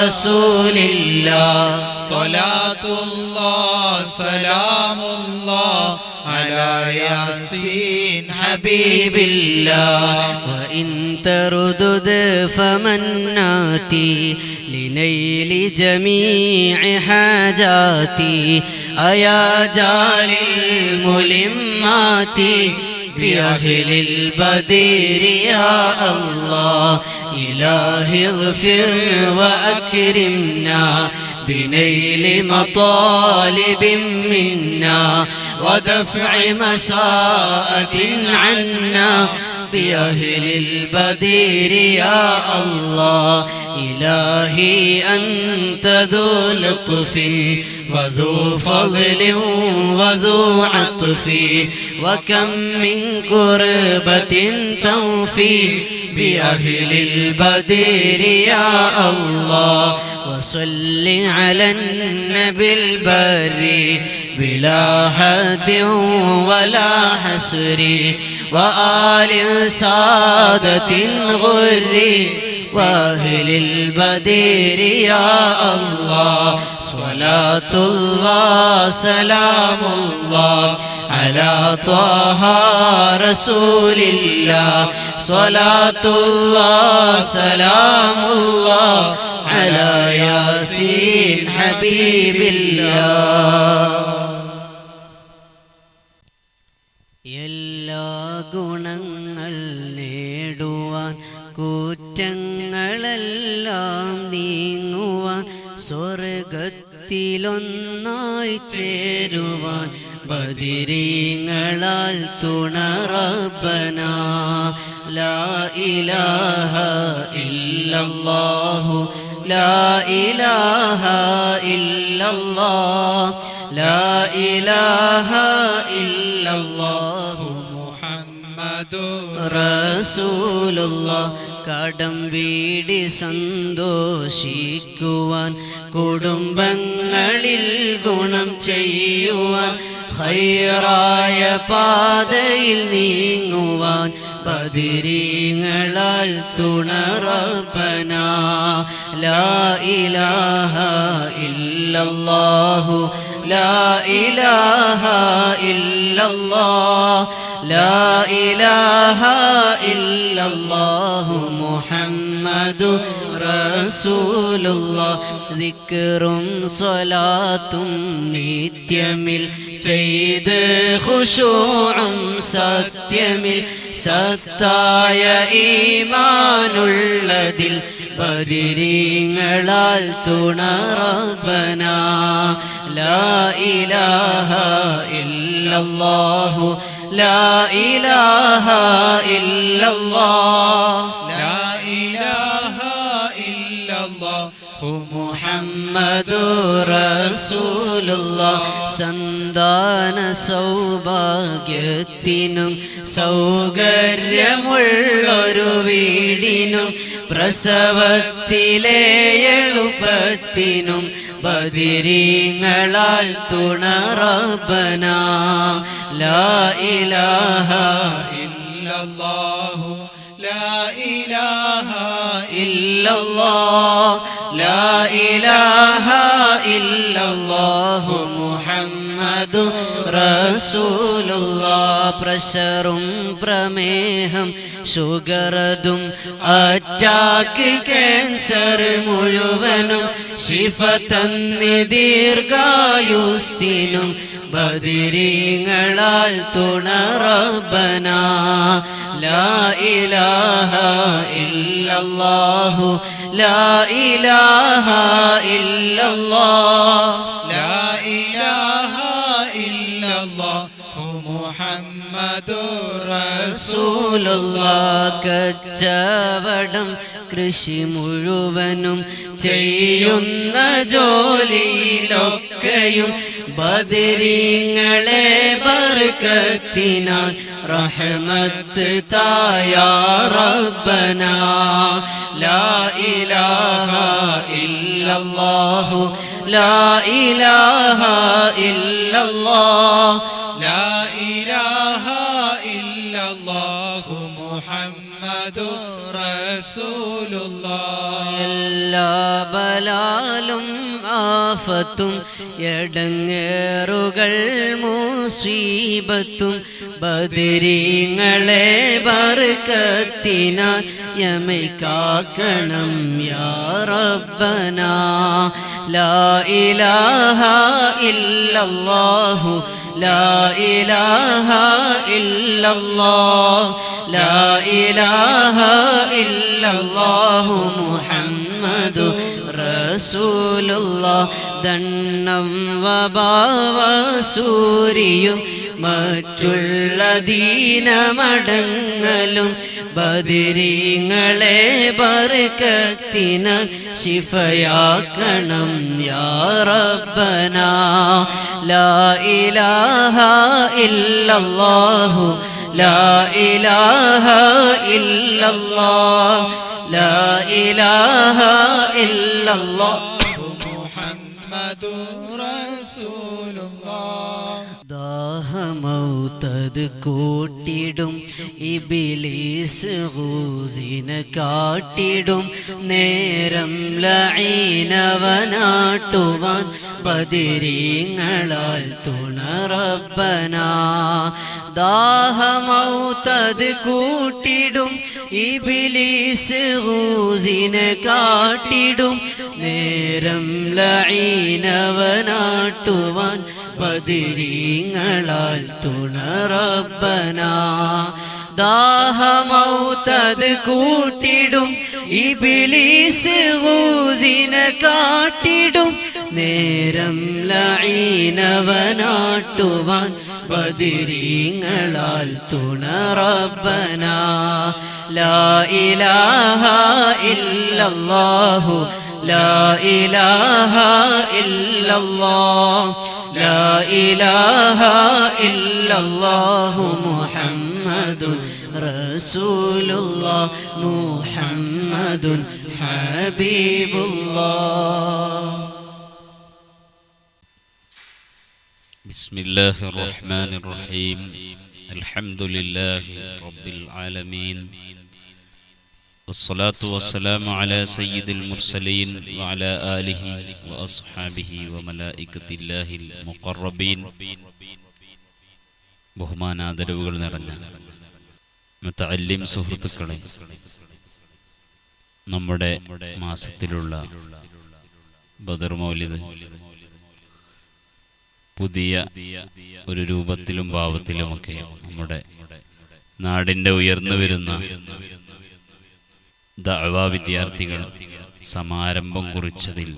S1: رسول الله
S3: صلاة الله سلام الله على ياسين
S1: حبيب الله وإن تردد فمناتي لنيل جميع حاجاتي أيا جال الملمات بأهل البدر يا الله إلهي اغفر وأكرمنا بنيل مطالب منا ودفع مساءة عنا بأهل البدر يا الله إلهي أنت ذو لطف وذو فضل وذو عطف وكم من كربة توفي بأهل البدر يا الله وصل على النبي البر بلا حد ولا حصر وآل سادة غر وأهل البدر يا الله صلاة الله سلام الله على طه رسول الله صلاة الله سلام الله على ياسين حبيب الله എല്ലാ ഗുണങ്ങൾ നേടുവാൻ കുറ്റങ്ങളെല്ലാം നീങ്ങുവാൻ സ്വർഗത്തിലൊന്നായി ചേരുവാൻ ബദിരീങ്ങളാൽ തുണ റബ്ബനാ ലാ ഇലാഹ ഇല്ലല്ലാഹു ലാ ഇലാഹ ഇല്ലല്ലാഹ് ലാ ഇലാഹ ഇല്ലല്ലാഹു
S3: മുഹമ്മദുർ
S1: റസൂലുള്ളാഹ് കടം വീടി സന്തോഷിക്കുവാൻ കുടുംബങ്ങളിൽ ഗുണം ചെയ്യുവാൻ ഖൈറായ പാതയിൽ നീങ്ങുവാൻ ബദരീങ്ങളാൽ തുണ റബ്ബനാ ലാ ഇലാഹ ഇല്ലല്ലാഹു ലാ ഇലാഹ ഇല്ലല്ലാഹ് ലാ ഇലാഹ ഇല്ലല്ലാഹു മുഹമ്മദു റസൂലുള്ളാഹ് ദിക്റും സ്വലാത്തും നിത്യമിൽ ചെയ്ത് ഖുശൂഉം സത്യമിൽ സത്തായ ഈമാനുള്ളതിൽ ബദരീങ്ങളാൽ തുണ റബ്ബനാ ലാ ഇലാഹ ഇല്ലല്ലാഹു ലാ ഇലാഹ ഇല്ലല്ലാഹ്
S3: ലാ ഇലാഹ ഇല്ലല്ലാഹു
S1: മുഹമ്മദുർ റസൂലുള്ളാഹ് സന്താന സൗഭാഗ്യത്തിനും സൗകര്യമുള്ളൊരു വീടിനും പ്രസവത്തിലെ എളുപ്പത്തിനും ബദരീങ്ങളാൽ തുണ റബ്ബനാ ലാ ഇലാഹ
S3: ഇല്ലല്ലാഹു ലാ ഇലാഹ
S1: ഇല്ലല്ലാഹ് ലാ ഇലാഹ ഇല്ലല്ലാഹു മുഹമ്മദു റസൂലുള്ളാഹ് പ്രഷറും പ്രമേഹം ഷുഗറതും അറ്റാക്ക് ക്യാൻസർ മുഴുവനും ശിഫ തന്നി ദീർഘായുസ്സിനും ബദരീങ്ങളാൽ തുണ റബ്ബനാ ലാ ഇലാഹ ഇല്ലല്ലാഹു ലാ ഇലാഹ ഇല്ലല്ലാഹ്
S3: ലാ ഇലാഹ ഇല്ലല്ലാഹു മുഹമ്മദുർ
S1: റസൂലുള്ളാഹ് കച്ചവടം കൃഷി മുഴുവനും ചെയ്യുന്ന ജോലിയിലൊക്കെയും ബദരീങ്ങളെ ബർക്കത്തിനാൽ റഹ്മത്ത് തായാ റബ്ബനാ ലാ ഇലാഹ ഇല്ലല്ലാഹു ലാ ഇലാഹ ഇല്ലല്ലാഹ്
S3: ലാ ഇലാഹ ഇല്ലല്ലാഹു മുഹമ്മദുർ റസൂലുള്ളാഹ്
S1: എല്ലാ ബലാലും ആഫത്തും എടങ്ങേറുകൾ മുസീബത്തും ബദരീങ്ങളെ ബർക്കത്തിനാൽ യമൈക്കാക്കണം യാ റബ്ബനാ ലാ ഇലാഹ ഇല്ലല്ലാഹു ലാ ഇലാഹ ഇല്ലല്ലാഹ് ലാ ഇലാഹ ഇല്ലല്ലാഹു മുഹമ്മദു റസൂലുള്ളാഹ് ദണ്ണം വബാവസൂരിയും മറ്റുള്ള ദീനമടങ്ങലും ബദരീങ്ങളെ ബർക്കത്തിനാൽ ശിഫയാക്കണം യാ റബ്ബനാ ലാ ഇലാഹ ഇല്ലല്ലാഹു ലാ ഇലാഹ ഇല്ലല്ലാഹ് ലാ ഇലാഹ ഇല്ലല്ലാഹു
S3: മുഹമ്മദുർ റസൂലുള്ളാഹ്
S1: ദാഹമൗതത് കൂട്ടിടും ഇബ്ലീസ് ഗൂസിനെ കാട്ടിടും നേരം ലഈനവനാട്ടുവാൻ ബദരീങ്ങളാൽ തുണ റബ്ബനാ ദാഹമൗതത് കൂട്ടിടും ഇബ്ലീസ് ഗൂസിനെ കാട്ടിടും നേരം ലഈനവനാട്ടുവാൻ ബദരീങ്ങളാൽ തുണ റബ്ബനാ ദാഹമൗതത് കൂട്ടിടും ഇബ്ലീസ് ഗൂസിനെ കാട്ടിടും നേരം ലഈനവനാട്ടുവാൻ ബദരീങ്ങളാൽ തുണ റബ്ബനാ ലാ ഇലാഹ ഇല്ലല്ലാഹു ലാ ഇലാഹ ഇല്ലല്ലാഹ് ലാ ഇലാഹ ഇല്ലല്ലാഹു മുഹമ്മദുർ رسول الله محمد حبيب الله.
S5: بسم الله الرحمن الرحيم. الحمد لله رب العالمين، والصلاة والسلام على سيد المرسلين وعلى آله وأصحابه وملائكة الله المقربين. ബഹുമാനാദരവുകൾ നിറഞ്ഞ മുതഅല്ലിം സുഹൃത്തുക്കളെ, നമ്മുടെ മാസത്തിലുള്ള ബദർ മൗലിദ് പുതിയ ഒരു രൂപത്തിലും ഭാവത്തിലുമൊക്കെ നമ്മുടെ നാടിൻ്റെ ഉയർന്നു വരുന്ന ദഅവാ വിദ്യാർത്ഥികൾ സമാരംഭം കുറിച്ചതിൽ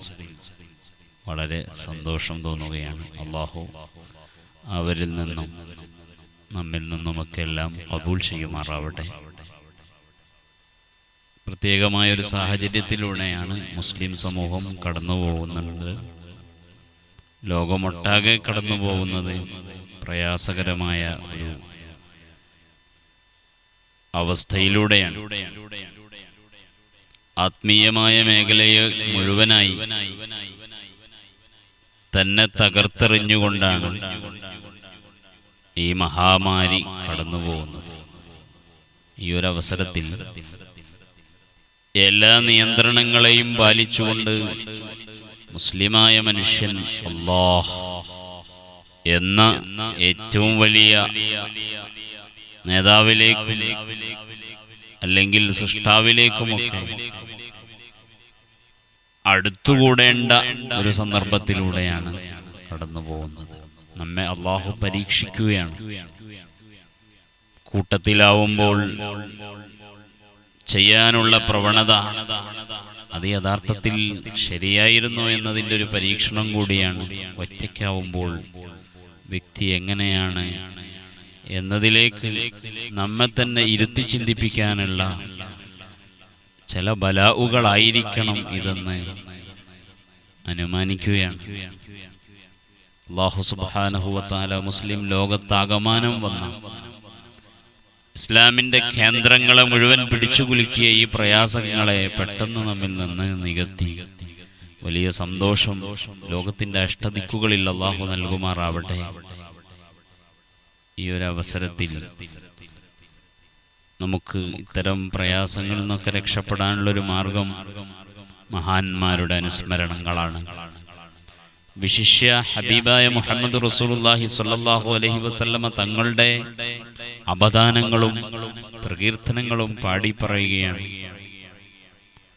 S5: വളരെ സന്തോഷം തോന്നുകയാണ്. അല്ലാഹു അവരിൽ നിന്നും നമ്മിൽ നിന്നുമൊക്കെ എല്ലാം ഖബൂൽ ചെയ്യുമാറാവട്ടെ. പ്രത്യേകമായൊരു സാഹചര്യത്തിലൂടെയാണ് മുസ്ലിം സമൂഹം കടന്നു പോകുന്നത്. ലോകമൊട്ടാകെ കടന്നു പോകുന്നത് പ്രയാസകരമായ ഒരു അവസ്ഥയിലൂടെയാണ്. ആത്മീയമായ മേഖലയെ മുഴുവനായി തന്നെ തകർത്തെറിഞ്ഞുകൊണ്ടാണ് ഈ മഹാമാരി കടന്നു പോകുന്നത്. ഈ ഒരു അവസരത്തിൽ എല്ലാ നിയന്ത്രണങ്ങളെയും പാലിച്ചുകൊണ്ട് മുസ്ലിമായ മനുഷ്യൻ അല്ലാഹ് എന്ന ഏറ്റവും വലിയ നേതാവിലേക്കും അല്ലെങ്കിൽ സൃഷ്ടാവിലേക്കുമൊക്കെ അടുത്തുകൂടേണ്ട ഒരു സന്ദർഭത്തിലൂടെയാണ് കടന്നു പോകുന്നത്. നമ്മെ അല്ലാഹു പരീക്ഷിക്കുകയാണ്. കൂട്ടത്തിലാവുമ്പോൾ ചെയ്യാനുള്ള പ്രവണത അത് യഥാർത്ഥത്തിൽ ശരിയായിരുന്നു എന്നതിൻ്റെ ഒരു പരീക്ഷണം കൂടിയാണ്. ഒറ്റയ്ക്കാവുമ്പോൾ വ്യക്തി എങ്ങനെയാണ് എന്നതിലേക്ക് നമ്മെ തന്നെ ഇരുത്തി ചിന്തിപ്പിക്കാനുള്ള ചില ബലാഉകളായിരിക്കണം ഇതെന്ന് അനുമാനിക്കുകയാണ്. അല്ലാഹു സുബ്ഹാനഹു വ തആല മുസ്ലിം ലോകത്താകമാനം വന്ന ഇസ്ലാമിൻ്റെ കേന്ദ്രങ്ങളെ മുഴുവൻ പിടിച്ചുകുലുക്കിയ ഈ പ്രയാസങ്ങളെ പെട്ടെന്ന് നമ്മിൽ നിന്ന് നികത്തി വലിയ സന്തോഷം ലോകത്തിൻ്റെ അഷ്ടദിക്കുകളിൽ അല്ലാഹു നൽകുമാറാവട്ടെ. ഈ ഒരു അവസരത്തിൽ നമുക്ക് ഇത്തരം പ്രയാസങ്ങളിൽ നിന്നൊക്കെ രക്ഷപ്പെടാനുള്ളൊരു മാർഗം മഹാന്മാരുടെ അനുസ്മരണങ്ങളാണ്. വിശിഷ്യ ഹബീബായ മുഹമ്മദ് റസൂലുള്ളാഹി സ്വല്ലല്ലാഹു അലൈഹി വസല്ലമ തങ്ങളുടെ അപദാനങ്ങളും പ്രകീർത്തനങ്ങളും പാടി പറയുകയാണ്.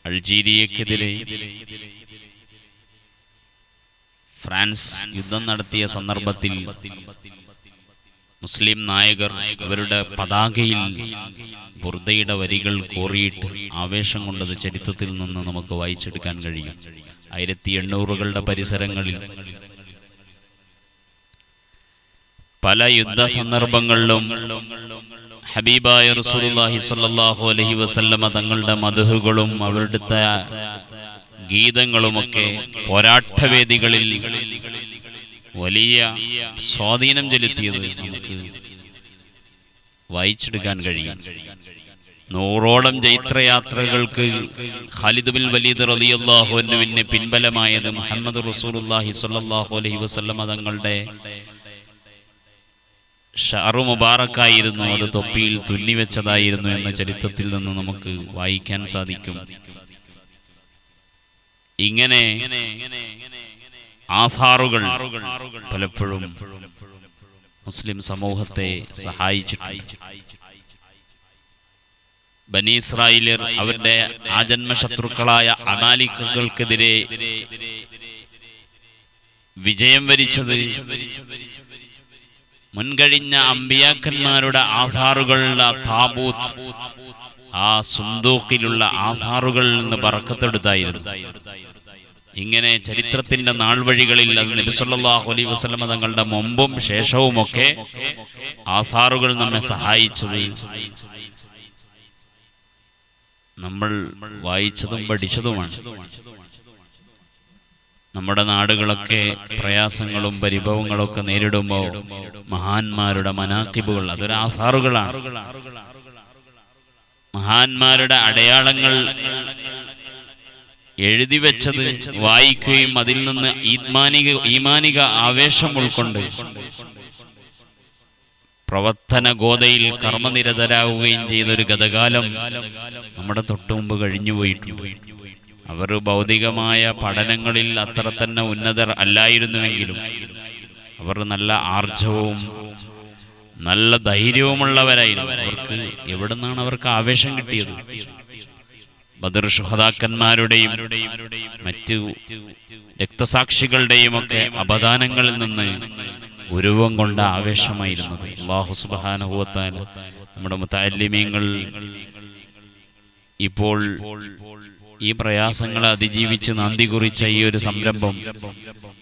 S5: അൾജീരിയക്കെതിരെ ഫ്രാൻസ് യുദ്ധം നടത്തിയ സന്ദർഭത്തിൽ മുസ്ലിം നായകർ അവരുടെ പതാകയിൽ ബുർദയുടെ വരികൾ കോറിയിട്ട് ആവേശം കൊണ്ടത് ചരിത്രത്തിൽ നിന്ന് നമുക്ക് വായിച്ചെടുക്കാൻ കഴിയും. 1800കളുടെ പരിസരങ്ങളിൽ പല യുദ്ധ സന്ദർഭങ്ങളിലും ഹബീബായ റസൂലുള്ളാഹി സ്വല്ലല്ലാഹു അലൈഹി വസല്ലമ തങ്ങളുടെ മദ്ഹുകളും അവരുടെ ഗീതങ്ങളുമൊക്കെ പോരാട്ടവേദികളിൽ വലിയ സ്വാധീനം ചെലുത്തിയത് നമുക്ക് വായിച്ചെടുക്കാൻ കഴിയും. 100ഓളം ജൈത്രയാത്രകൾക്ക് ഖാലിദ് ബിൻ വലീദ് റളിയല്ലാഹു അൻഹുവിന് പിൻബലമായത് മുഹമ്മദ് റസൂലുള്ളാഹി സ്വല്ലല്ലാഹു അലൈഹി വസല്ലമ തങ്ങളുടെ ഷഅറു മുബാറക്കായിരുന്നു. അത് തൊപ്പിയിൽ തുന്നിവെച്ചതായിരുന്നു എന്ന ചരിത്രത്തിൽ നിന്ന് നമുക്ക് വായിക്കാൻ സാധിക്കും. ഇങ്ങനെ ആധാറുകൾ പലപ്പോഴും മുസ്ലിം സമൂഹത്തെ സഹായിച്ചിട്ടുണ്ട്. ബനി ഇസ്രായേലിയർ അവരുടെ ആജന്മ ശത്രുക്കളായ അമാലിക്കുകൾക്കെതിരെ വിജയം വരിച്ചത് മുൻകഴിഞ്ഞ അമ്പിയാക്കന്മാരുടെ ആധാറുകളുടെ താബൂത്ത്, ആ സുന്ദൂഖിലുള്ള ആധാറുകളിൽ നിന്ന് ബറക്കത്തെടുത്തായിരുന്നു. ഇങ്ങനെ ചരിത്രത്തിന്റെ നാൾവഴികളിൽ അത് നബി സല്ലല്ലാഹു അലൈഹി വസല്ലമ തങ്ങളുടെ മുമ്പും ശേഷവുമൊക്കെ ആധാറുകൾ നമ്മെ സഹായിച്ചത് നമ്മൾ വായിച്ചതും പഠിച്ചതുമാണ്. നമ്മുടെ നാടുകളൊക്കെ പ്രയാസങ്ങളും പരിഭവങ്ങളൊക്കെ നേരിടുമ്പോൾ മഹാന്മാരുടെ മനാക്കിബുകൾ അതൊരു ആധാറുകളാണ്. മഹാന്മാരുടെ അടയാളങ്ങൾ എഴുതി വെച്ചത് വായിക്കുകയും അതിൽ നിന്ന് ഈമാനിക ആവേശം ഉൾക്കൊണ്ട് പ്രവർത്തന ഗോതയിൽ കർമ്മനിരതരാകുകയും ചെയ്തൊരു ഗതകാലം നമ്മുടെ തൊട്ടുമുമ്പ് കഴിഞ്ഞുപോയിട്ടുണ്ട്. അവർ ഭൗതികമായ പഠനങ്ങളിൽ അത്ര തന്നെ ഉന്നതർ അല്ലായിരുന്നുവെങ്കിലും അവർ നല്ല ആർജവവും നല്ല ധൈര്യവുമുള്ളവരായിരുന്നു. അവർക്ക് എവിടെ നിന്നാണ് അവർക്ക് ആവേശം കിട്ടിയത്? ബദർ ശുഹദാക്കന്മാരുടെയും മറ്റു രക്തസാക്ഷികളുടെയും ഒക്കെ അപദാനങ്ങളിൽ നിന്ന് ഉരുവം കൊണ്ട ആവേശമായിരുന്നത്. അല്ലാഹു സുബ്ഹാനഹു വ തആല നമ്മുടെ മുതഅല്ലിമീങ്ങൾ ഇപ്പോൾ ഈ പ്രയാസങ്ങളെ അതിജീവിച്ച് നന്ദി കുറിച്ച ഈ ഒരു സംരംഭം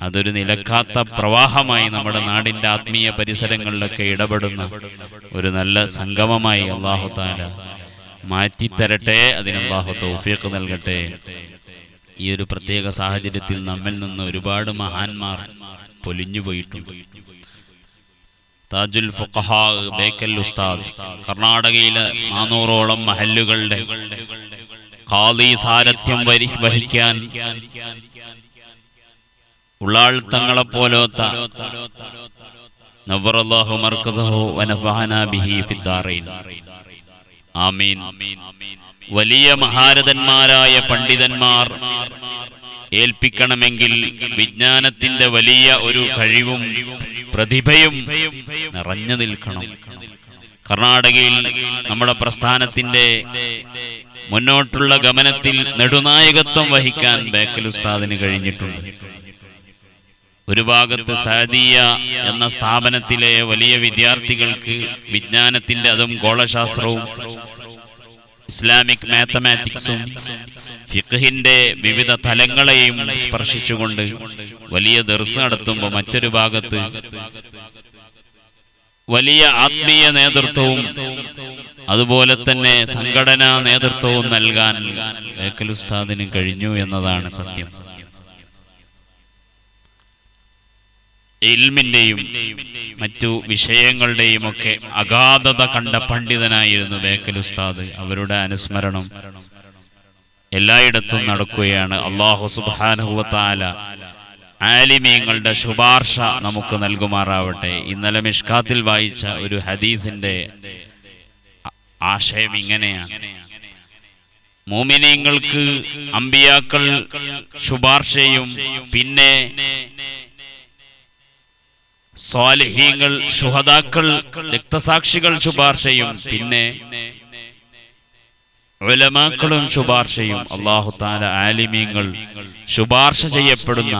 S5: അതൊരു നിലക്കാത്ത പ്രവാഹമായി നമ്മുടെ നാടിൻ്റെ ആത്മീയ പരിസരങ്ങളിലൊക്കെ ഇടപെടുന്ന ഒരു നല്ല സംഗമമായി അല്ലാഹു തആല മാറ്റിത്തരട്ടെ. അതിന് അല്ലാഹു തൗഫീഖ് നൽകട്ടെ. ഈ ഒരു പ്രത്യേക സാഹചര്യത്തിൽ നമ്മിൽ നിന്ന് ഒരുപാട് മഹാന്മാർ പൊലിഞ്ഞു പോയിട്ടുണ്ട്. താജുൽ ഫുഖഹാ ബേക്കൽ ഉസ്താദ് കർണാടകയിലെ 400ഓളം മഹല്ലുകളുടെ ഖാദി സാരഥ്യം വഹിക്കാൻ ഉള്ളാൾ തങ്ങളെപ്പോലത്ത നവ്വറല്ലാഹു മർകസഹു വനഫഅനാ ബിഹി ഫിദ്ദാറൈൻ ആമീൻ. വലിയ മഹാരഥന്മാരായ പണ്ഡിതന്മാർ ഏൽപ്പിക്കണമെങ്കിൽ വിജ്ഞാനത്തിന്റെ വലിയ ഒരു കഴിവും പ്രതിഭയും നിറഞ്ഞു നിൽക്കണം. കർണാടകയിൽ നമ്മുടെ പ്രസ്ഥാനത്തിന്റെ മുന്നോട്ടുള്ള ഗമനത്തിൽ നെടുനായകത്വം വഹിക്കാൻ ബേക്കൽ ഉസ്താദിന് കഴിഞ്ഞിട്ടുണ്ട്. ഒരു ഭാഗത്ത് സഅദിയ എന്ന സ്ഥാപനത്തിലെ വലിയ വിദ്യാർത്ഥികൾക്ക് വിജ്ഞാനത്തിന്റെ അതും ഗോളശാസ്ത്രവും ഇസ്ലാമിക് മാത്തമാറ്റിക്സും ഫിഖ്ഹിന്റെ വിവിധ തലങ്ങളെയും സ്പർശിച്ചുകൊണ്ട് വലിയ ദർസ് നടത്തുമ്പോൾ മറ്റൊരു ഭാഗത്ത് വലിയ ആത്മീയ നേതൃത്വവും അതുപോലെ തന്നെ സംഘടനാ നേതൃത്വവും നൽകാൻ ബേക്കൽ ഉസ്താദിന് കഴിഞ്ഞു എന്നതാണ് സത്യം. ഇൽമിന്റെയും മറ്റു വിഷയങ്ങളുടെയും ഒക്കെ അഗാധത കണ്ട പണ്ഡിതനായിരുന്നു ബേക്കൽ ഉസ്താദ്. അവരുടെ അനുസ്മരണം എല്ലായിടത്തും നടക്കുകയാണ്. അല്ലാഹു സുബ്ഹാനഹു വ തആല ആലിമീങ്ങളുടെ ശുപാർശ നമുക്ക് നൽകുമാറാവട്ടെ. ഇന്നലെ മിഷ്കാത്തിൽ വായിച്ച ഒരു ഹദീസിന്റെ ആശയം ഇങ്ങനെയാണ്: മുഅ്മിനീങ്ങൾക്ക് അമ്പിയാക്കൾ ശുപാർശയും പിന്നെ സ്വാലിഹീങ്ങൾ ശുഹദാക്കൾ രക്തസാക്ഷികൾ ശുപാർശയും പിന്നെ ഉലമാക്കളും ശുപാർശയും. അല്ലാഹു തആല ആലിമീങ്ങൾ ശുപാർശ ചെയ്യപ്പെടുന്ന,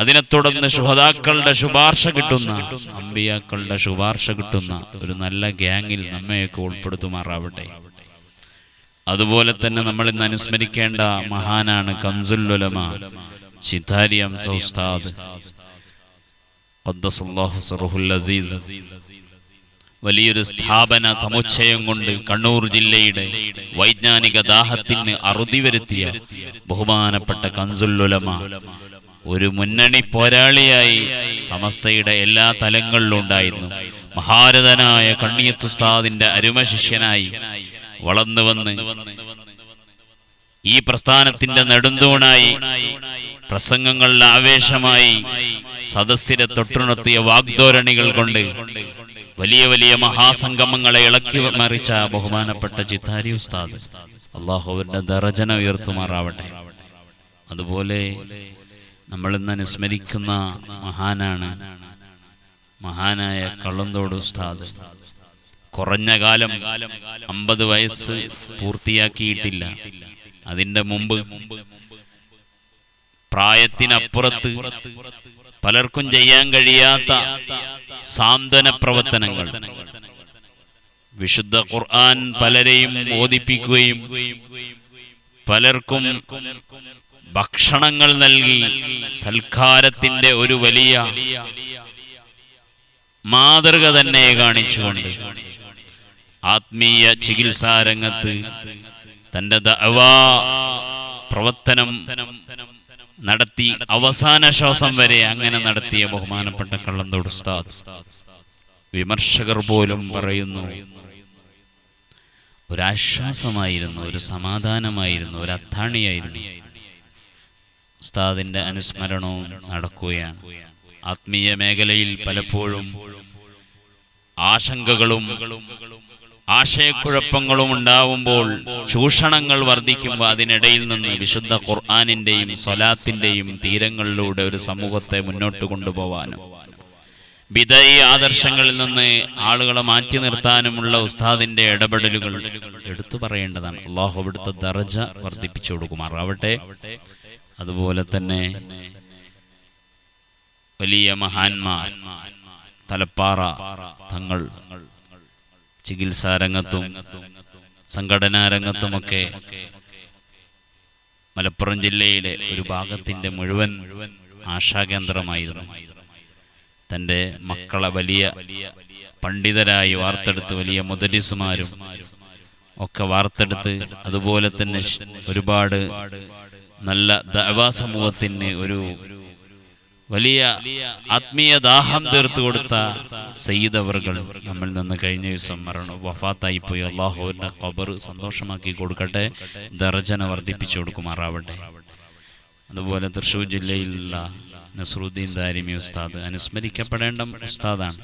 S5: അതിനെ തുടർന്ന് ശുഹദാക്കളുടെ ശുപാർശ കിട്ടുന്ന, അമ്പിയാക്കളുടെ ശുപാർശ കിട്ടുന്ന ഒരു നല്ല ഗ്യാങ്ങിൽ നമ്മയൊക്കെ ഉൾപ്പെടുത്തുമാറാവട്ടെ. അതുപോലെ തന്നെ നമ്മൾ ഇന്ന് അനുസ്മരിക്കേണ്ട മഹാനാണ് കൻസുൽ ഉലമ ചിത്താരി ഹംസ ഉസ്താദ് ഖദ്ദസല്ലാഹു സിർറുൽ അസീസ്. വലിയൊരു സ്ഥാപന സമുച്ചയം കൊണ്ട് കണ്ണൂർ ജില്ലയുടെ വൈജ്ഞാനിക ദാഹത്തിന് അറുതി വരുത്തിയ ബഹുമാനപ്പെട്ട കൻസുൽ ഉലമ ഒരു മുന്നണി പോരാളിയായി സമസ്തയുടെ എല്ലാ തലങ്ങളിലും ഉണ്ടായിരുന്നു. മഹാരഥനായ കണ്ണിയത്ത് ഉസ്താദിന്റെ അരുമ ശിഷ്യനായി വളർന്നു വന്ന് ഈ പ്രസ്ഥാനത്തിന്റെ നെടുന്തൂണായി പ്രസംഗങ്ങളിൽ ആവേശമായി സദസ്സിനെ തൊട്ടുണർത്തിയ വാഗ്ദോരണികൾ കൊണ്ട് വലിയ വലിയ മഹാസംഗമങ്ങളെ ഇളക്കി മറിച്ച ബഹുമാനപ്പെട്ട ചിത്താരി ഉസ്താദ്. അല്ലാഹു അവരുടെ ദറജന ഉയർത്തുമാറാവട്ടെ. അതുപോലെ നമ്മൾ ഇന്ന് അനുസ്മരിക്കുന്ന മഹാനാണ് മഹാനായ കള്ളന്തോട് ഉസ്താദ്. കുറഞ്ഞ കാലം 50 വയസ്സ് പൂർത്തിയാക്കിയിട്ടില്ല. അതിന്റെ മുമ്പ് പ്രായത്തിനപ്പുറത്ത് പലർക്കും ചെയ്യാൻ കഴിയാത്ത സാന്ത്വന പ്രവർത്തനങ്ങൾ, വിശുദ്ധ ഖുർആൻ പലരെയും ഓദിപ്പിക്കുകയും പലർക്കും ഭക്ഷണങ്ങൾ നൽകി സൽക്കാരത്തിന്റെ ഒരു വലിയ മാതൃക തന്നെ കാണിച്ചുകൊണ്ട് ആത്മീയ ചികിത്സാരംഗത്ത് തന്റെ ദഅവാ പ്രവർത്തനം നടത്തി അവസാന ശ്വാസം വരെ അങ്ങനെ നടത്തിയ ബഹുമാനപ്പെട്ട കള്ളന്തോട് ഉസ്താദ്. വിമർശകർ പോലും പറയുന്നു ഒരാശ്വാസമായിരുന്നു, ഒരു സമാധാനമായിരുന്നു, ഒരു അത്താണിയായിരുന്നു. ഉസ്താദിന്റെ അനുസ്മരണവും നടക്കുകയാണ്. ആത്മീയ മേഖലയിൽ പലപ്പോഴും ആശങ്കകളും ആശയക്കുഴപ്പങ്ങളും ഉണ്ടാവുമ്പോൾ, ചൂഷണങ്ങൾ വർദ്ധിക്കുമ്പോൾ അതിനിടയിൽ നിന്ന് വിശുദ്ധ ഖുർആനിന്റെയും സ്വലാത്തിന്റെയും തീരങ്ങളിലൂടെ ഒരു സമൂഹത്തെ മുന്നോട്ട് കൊണ്ടുപോവാനും ബിദഈ ആദർശങ്ങളിൽ നിന്ന് ആളുകളെ മാറ്റി നിർത്താനുമുള്ള ഉസ്താദിന്റെ ഇടപെടലുകൾ എടുത്തു പറയേണ്ടതാണ്. അല്ലാഹു അവിടുത്തെ ദർജ വർദ്ധിപ്പിച്ചു കൊടുക്കുമാറാവട്ടെ. അതുപോലെ തന്നെ വലിയ മഹാന്മാർ തലപ്പാറ തങ്ങൾ ചികിത്സാ രംഗത്തും സംഘടനാ രംഗത്തുമൊക്കെ മലപ്പുറം ജില്ലയിലെ ഒരു ഭാഗത്തിന്റെ മുഴുവൻ ആശാകേന്ദ്രമായിരുന്നു. തൻ്റെ മക്കളെ വലിയ പണ്ഡിതരായി വാർത്തെടുത്ത്, വലിയ മുദരിസുമാരും ഒക്കെ വാർത്തെടുത്ത്, അതുപോലെ തന്നെ ഒരുപാട് നല്ല ദഅവാ സമൂഹത്തിന് ഒരു വലിയ ആത്മീയ ദാഹം തീർത്തു കൊടുത്ത സയ്യിദ് അവർകൾ നമ്മിൽ നിന്ന് കഴിഞ്ഞ ദിവസം വഫാത്തായി പോയി. അള്ളാഹുവിന്റെ ഖബർ സന്തോഷമാക്കി കൊടുക്കട്ടെ, ദർജന വർദ്ധിപ്പിച്ചു കൊടുക്കുമാറാവട്ടെ. അതുപോലെ തൃശ്ശൂർ ജില്ലയിലുള്ള നസ്രുദ്ദീൻ ദാരിമി ഉസ്താദ് അനുസ്മരിക്കപ്പെടേണ്ട ഉസ്താദാണ്.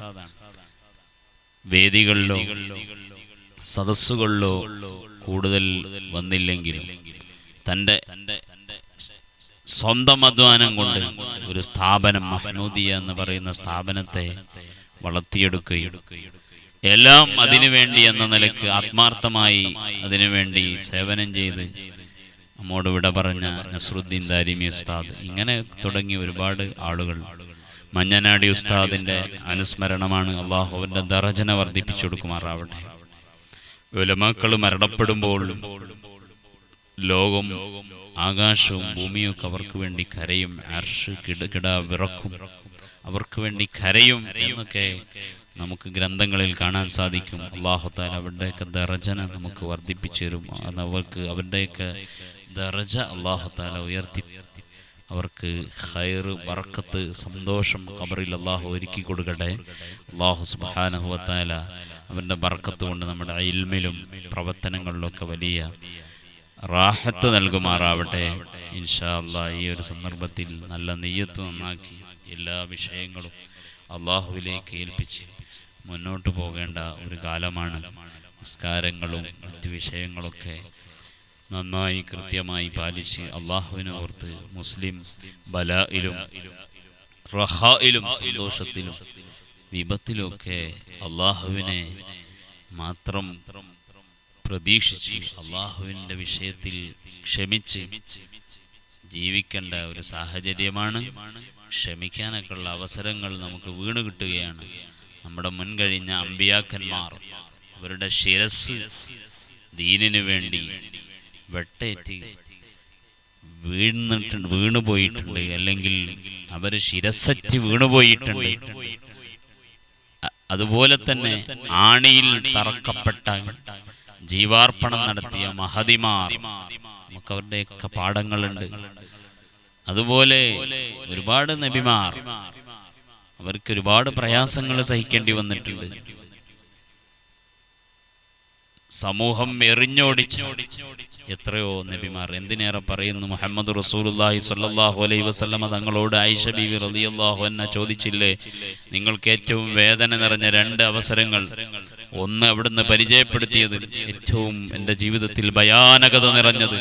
S5: വേദികളിലോ സദസ്സുകളിലോ കൂടുതൽ വന്നില്ലെങ്കിലും തൻ്റെ സ്വന്തം അധ്വാനം കൊണ്ട് ഒരു സ്ഥാപനം, മഹ്നൂദിയ എന്ന് പറയുന്ന സ്ഥാപനത്തെ വളർത്തിയെടുക്കുകയും എല്ലാം അതിനുവേണ്ടി എന്ന നിലക്ക് ആത്മാർത്ഥമായി അതിനുവേണ്ടി സേവനം ചെയ്ത് നമ്മോട് വിട പറഞ്ഞ നസ്രുദ്ദീൻ ദാരിമി ഉസ്താദ്, ഇങ്ങനെ തുടങ്ങി ഒരുപാട് ആളുകൾ. മഞ്ഞനാടി ഉസ്താദിന്റെ അനുസ്മരണമാണ്. അള്ളാഹുവിന്റെ ദർജന വർദ്ധിപ്പിച്ചു കൊടുക്കുമാറാവട്ടെ. ഉലമാക്കൾ മരണപ്പെടുമ്പോൾ ലോകം, ആകാശവും ഭൂമിയും ഒക്കെ അവർക്ക് വേണ്ടി കരയും. അർശ് കിടകിട വിറക്കും, അവർക്ക് വേണ്ടി കരയും എന്നൊക്കെ നമുക്ക് ഗ്രന്ഥങ്ങളിൽ കാണാൻ സാധിക്കും. അല്ലാഹു തആല അവരുടെയൊക്കെ ദർജന നമുക്ക് വർദ്ധിപ്പിച്ചു തരും. അവർക്ക് അവരുടെയൊക്കെ ദർജ അല്ലാഹു തആല ഉയർത്തി അവർക്ക് ഖൈർ, ബറക്കത്ത്, സന്തോഷം ഖബറിൽ അല്ലാഹു ഒരുക്കി കൊടുക്കട്ടെ. അല്ലാഹു സുബ്ഹാനഹു വ തആല അവരുടെ ബറക്കത്ത് കൊണ്ട് നമ്മുടെ ഇൽമിലും പ്രവർത്തനങ്ങളിലൊക്കെ വലിയ റാഹത്ത് നൽകുമാറാവട്ടെ. ഇൻഷാ അല്ലാഹ് ഈ ഒരു സന്ദർഭത്തിൽ നല്ല നിയ്യത്ത് നന്നാക്കി എല്ലാ വിഷയങ്ങളും അള്ളാഹുവിലേക്ക് ഏൽപ്പിച്ച് മുന്നോട്ട് പോകേണ്ട ഒരു കാലമാണ്. നിസ്കാരങ്ങളും മറ്റു വിഷയങ്ങളൊക്കെ നന്നായി കൃത്യമായി പാലിച്ച് അള്ളാഹുവിനെ ഓർത്ത് മുസ്ലിം ബലായിലും റഹായിലും സന്തോഷത്തിലും വിപത്തിലുമൊക്കെ അള്ളാഹുവിനെ മാത്രം പ്രതീക്ഷിച്ച് അള്ളാഹുവിൻ്റെ വിഷയത്തിൽ ക്ഷമിച്ച് ജീവിക്കേണ്ട ഒരു സാഹചര്യമാണ്. ക്ഷമിക്കാനൊക്കെ ഉള്ള അവസരങ്ങൾ നമുക്ക് വീണ് കിട്ടുകയാണ്. നമ്മുടെ മുൻകഴിഞ്ഞ അമ്പിയാക്കന്മാർ അവരുടെ ശിരസ് ദീനിനു വേണ്ടി വെട്ടേറ്റ് വീണുപോയിട്ടുണ്ട്, അല്ലെങ്കിൽ അവർ ശിരസറ്റ് വീണുപോയിട്ടുണ്ട്. അതുപോലെ തന്നെ ആണിയിൽ തറക്കപ്പെട്ട ജീവാർപ്പണം നടത്തിയ മഹദിമാർ, നമുക്ക് അവരുടെയൊക്കെ പാഠങ്ങളുണ്ട്. അതുപോലെ ഒരുപാട് നബിമാർ, അവർക്ക് ഒരുപാട് പ്രയാസങ്ങൾ സഹിക്കേണ്ടി വന്നിട്ടുണ്ട്. സമൂഹം എറിഞ്ഞോടിച്ച എത്രയോ നബിമാർ. എന്തിനേറെ പറയുന്നു, മുഹമ്മദ് റസൂലുള്ളാഹി സ്വല്ലല്ലാഹു അലൈഹി വസല്ലമ തങ്ങളോട് ആയിഷ ബീവി റളിയല്ലാഹു അൻഹ ചോദിച്ചില്ലേ, നിങ്ങൾക്ക് ഏറ്റവും വേദന നിറഞ്ഞ 2 അവസരങ്ങൾ, ഒന്ന് അവിടുന്ന് പരിചയപ്പെടുത്തിയത്, ഏറ്റവും എൻ്റെ ജീവിതത്തിൽ ഭയാനകത നിറഞ്ഞത്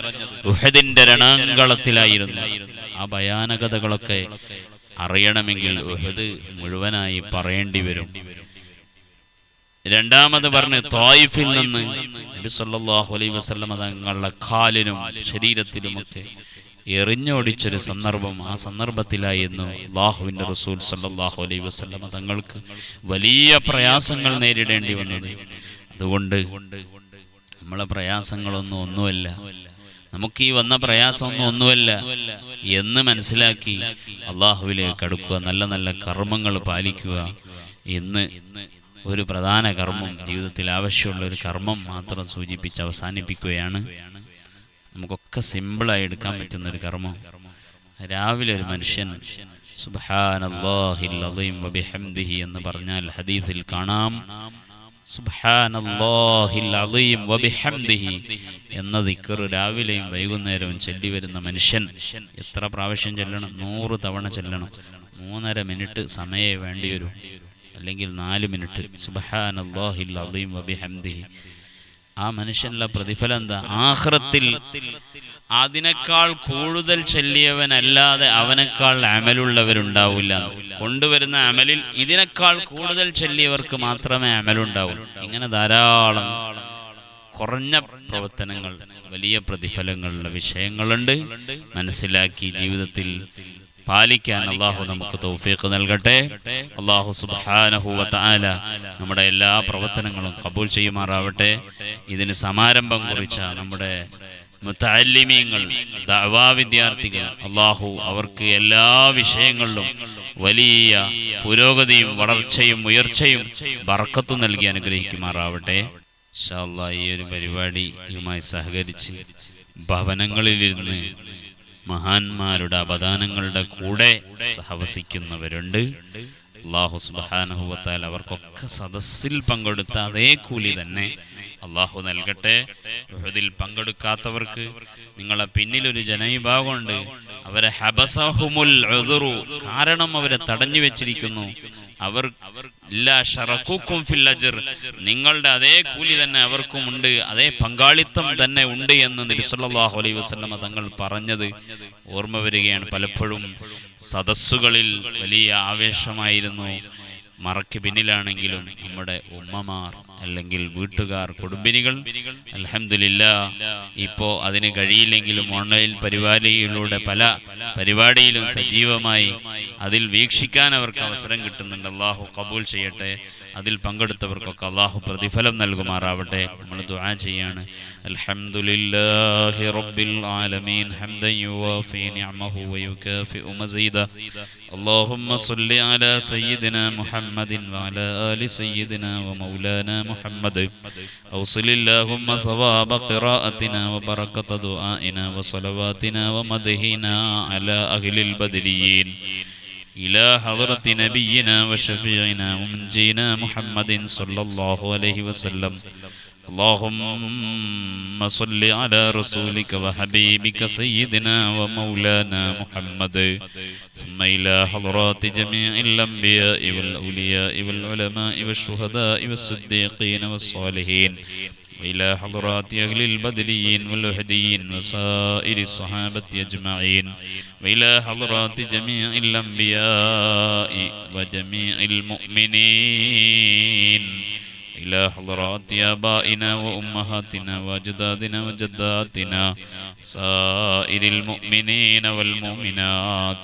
S5: ഉഹദിന്റെ രണാങ്കളത്തിലായിരുന്നു. ആ ഭയാനകതകളൊക്കെ അറിയണമെങ്കിൽ ഉഹദ് മുഴുവനായി പറയേണ്ടി വരും. രണ്ടാമത് പറഞ്ഞ് ത്വായിഫിൽ നിന്ന് നബി സല്ലല്ലാഹു അലൈഹി വസല്ലം തങ്ങളുടെ കാലിനും ശരീരത്തിലുമൊക്കെ എറിഞ്ഞോടിച്ചൊരു സന്ദർഭം. ആ സന്ദർഭത്തിലായിരുന്നു അല്ലാഹുവിൻ്റെ റസൂൽ സല്ലല്ലാഹു അലൈഹി വസല്ലം തങ്ങൾക്ക് വലിയ പ്രയാസങ്ങൾ നേരിടേണ്ടി വന്നത്. അതുകൊണ്ട് നമ്മളെ പ്രയാസങ്ങളൊന്നുമല്ല, നമുക്ക് ഈ വന്ന പ്രയാസമൊന്നുമല്ല എന്ന് മനസ്സിലാക്കി അള്ളാഹുവിലേക്ക് അടുക്കുക, നല്ല നല്ല കർമ്മങ്ങൾ പാലിക്കുക എന്ന് ഒരു പ്രധാന കർമ്മം, ജീവിതത്തിൽ ആവശ്യമുള്ള ഒരു കർമ്മം മാത്രം സൂചിപ്പിച്ച് അവസാനിപ്പിക്കുകയാണ്. നമുക്കൊക്കെ സിമ്പിളായി എടുക്കാൻ പറ്റുന്ന ഒരു കർമ്മം. രാവിലെ ഒരു മനുഷ്യൻ സുബ്ഹാനല്ലാഹിൽ അദീം വബിഹംദിഹി എന്ന് പറഞ്ഞാൽ ഹദീസിൽ കാണാം, സുബ്ഹാനല്ലാഹിൽ അളീം വബിഹംദിഹി എന്ന ദിക്ർ രാവിലെയും വൈകുന്നേരവും ചൊല്ലി വരുന്ന മനുഷ്യൻ എത്ര പ്രാവശ്യം ചൊല്ലണം? 100 തവണ ചൊല്ലണം. 3.5 മിനിറ്റ് സമയമേ വേണ്ടി വരൂ, അല്ലെങ്കിൽ 4 മിനിറ്റ്. സുബ്ഹാനല്ലാഹിൽ അളീം വബിഹംദിഹി. ആ മനുഷ്യനുള്ള പ്രതിഫലം എന്താ? ആഖിറത്തിൽ അതിനേക്കാൾ കൂടുതൽ ചൊല്ലിയവനല്ലാതെ അവനേക്കാൾ അമലുള്ളവരുണ്ടാവില്ല. കൊണ്ടുവരുന്ന അമലിൽ ഇതിനേക്കാൾ കൂടുതൽ ചൊല്ലിയവർക്ക് മാത്രമേ അമലുണ്ടാവൂ. ഇങ്ങനെ ധാരാളം കുറഞ്ഞ പ്രവർത്തനങ്ങൾ വലിയ പ്രതിഫലങ്ങളുള്ള വിഷയങ്ങളുണ്ട്. മനസ്സിലാക്കി ജീവിതത്തിൽ പാലിക്കാൻ അള്ളാഹു നമുക്ക് തൗഫീഖ് നൽകട്ടെ. അള്ളാഹു സുബ്ഹാനഹു വ തആല നമ്മുടെ എല്ലാ പ്രവർത്തനങ്ങളും ഖബൂൽ ചെയ്യുമാറാവട്ടെ. ഇതിന് സമാരംഭം കുറിച്ച നമ്മുടെ മുതഅല്ലിമീങ്ങൾ, ദഅവാ വിദ്യാർത്ഥികൾ, അള്ളാഹു അവർക്ക് എല്ലാ വിഷയങ്ങളിലും വലിയ പുരോഗതിയും വളർച്ചയും ഉയർച്ചയും ബർക്കത്തും നൽകി അനുഗ്രഹിക്കുമാറാവട്ടെ. ഇൻഷാ അല്ലാഹ് ഈ ഒരു പരിപാടിയുമായി സഹകരിച്ച് ഭവനങ്ങളിലിരുന്ന് മഹാന്മാരുടെ അപദാനങ്ങളുടെ കൂടെ സഹവസിക്കുന്നവരുണ്ട്. അല്ലാഹു സുബ്ഹാനഹു വ തആല അവർക്കൊക്കെ സദസ്സിൽ പങ്കെടുത്ത അതേ കൂലി തന്നെ അള്ളാഹു നൽകട്ടെ. ഉഹദിൽ പങ്കെടുക്കാത്തവർക്ക് നിങ്ങളെ പിന്നിലൊരു ജനവിഭാഗമുണ്ട്. അവരെ ഹബസഹുമുൽ ഉദ്റു, കാരണം അവരെ തടഞ്ഞു വെച്ചിരിക്കുന്നു. അവർ ലാ ശറകുക്കും ഫിൽ അജ്ർ, നിങ്ങളുടെ അതേ കൂലി തന്നെ അവർക്കും ഉണ്ട്, അതേ പങ്കാളിത്തം തന്നെ ഉണ്ട് എന്ന് നബി സല്ലല്ലാഹു അലൈഹി വസല്ലമ തങ്ങൾ പറഞ്ഞത് ഓർമ്മ വരികയാണ്. പലപ്പോഴും സദസ്സുകളിൽ വലിയ ആവേശമായിരുന്നു. മറയ്ക്ക് പിന്നിലാണെങ്കിലും നമ്മുടെ ഉമ്മമാർ അല്ലെങ്കിൽ വീട്ടുകാർ, കുടുംബിനികൾ അൽഹംദുലില്ലാഹ് ഇപ്പോൾ അതിന് കഴിയില്ലെങ്കിലും ഓൺലൈൻ പരിപാടിയിലൂടെ പല പരിപാടിയിലും സജീവമായി അതിൽ വീക്ഷിക്കാൻ അവർക്ക് അവസരം കിട്ടുന്നുണ്ട്. അള്ളാഹു ഖബൂൽ ചെയ്യട്ടെ. അതിൽ പങ്കെടുത്തവർക്കൊക്കെ അള്ളാഹു പ്രതിഫലം നൽകുമാറാവട്ടെ. നമ്മൾ ദുആ ചെയ്യാണ്. അൽഹംദുലില്ലാഹി റബ്ബിൽ ആലമീൻ ഹംദൻ യുവാഫി നിഅമഹു വയുകാഫിഉ മസീദ. اللهم صل على سيدنا محمد وعلى آل سيدنا ومولانا محمد. أوصل اللهم ثواب قراءتنا وبركة دعائنا وصلواتنا ومدحنا على أهل البدريين إلى حضرة نبينا وشفيعنا ومنجينا محمد صلى الله عليه وسلم. اللهم صل على رسولك وحبيبك سيدنا ومولانا محمد. ثم إلى حضرات جميع الأنبياء والأولياء والعلماء والشهداء والصديقين والصالحين، وإلى حضرات أهل البدريين والوحديين وسائر الصحابة أجمعين، وإلى حضرات جميع الأنبياء وجميع المؤمنين، إلى حضرات آبائنا وأمهاتنا وأجدادنا وجداتنا سائر المؤمنين والمؤمنات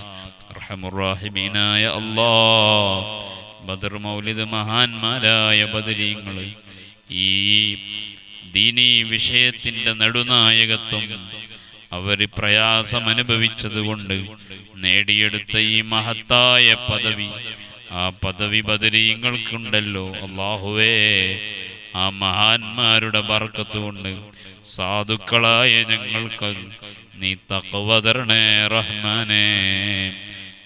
S5: أرحم الراحمين يا الله. ബദർ മൗലിദ് മഹാന്മാരായ ബദരീങ്ങൾ ഈ ദീനീ വിഷയത്തിൻ്റെ നടുനായകത്വം അവർ പ്രയാസം അനുഭവിച്ചതുകൊണ്ട് നേടിയെടുത്ത ഈ മഹത്തായ പദവി, ആ പദവി ബദരീങ്ങൾക്കുണ്ടല്ലോ. അല്ലാഹുവേ, ആ മഹാന്മാരുടെ ബർക്കത്ത് കൊണ്ട് സാധുക്കളായ ഞങ്ങൾക്ക് നീ തഖ്വ തരണേ റഹ്മാനേ.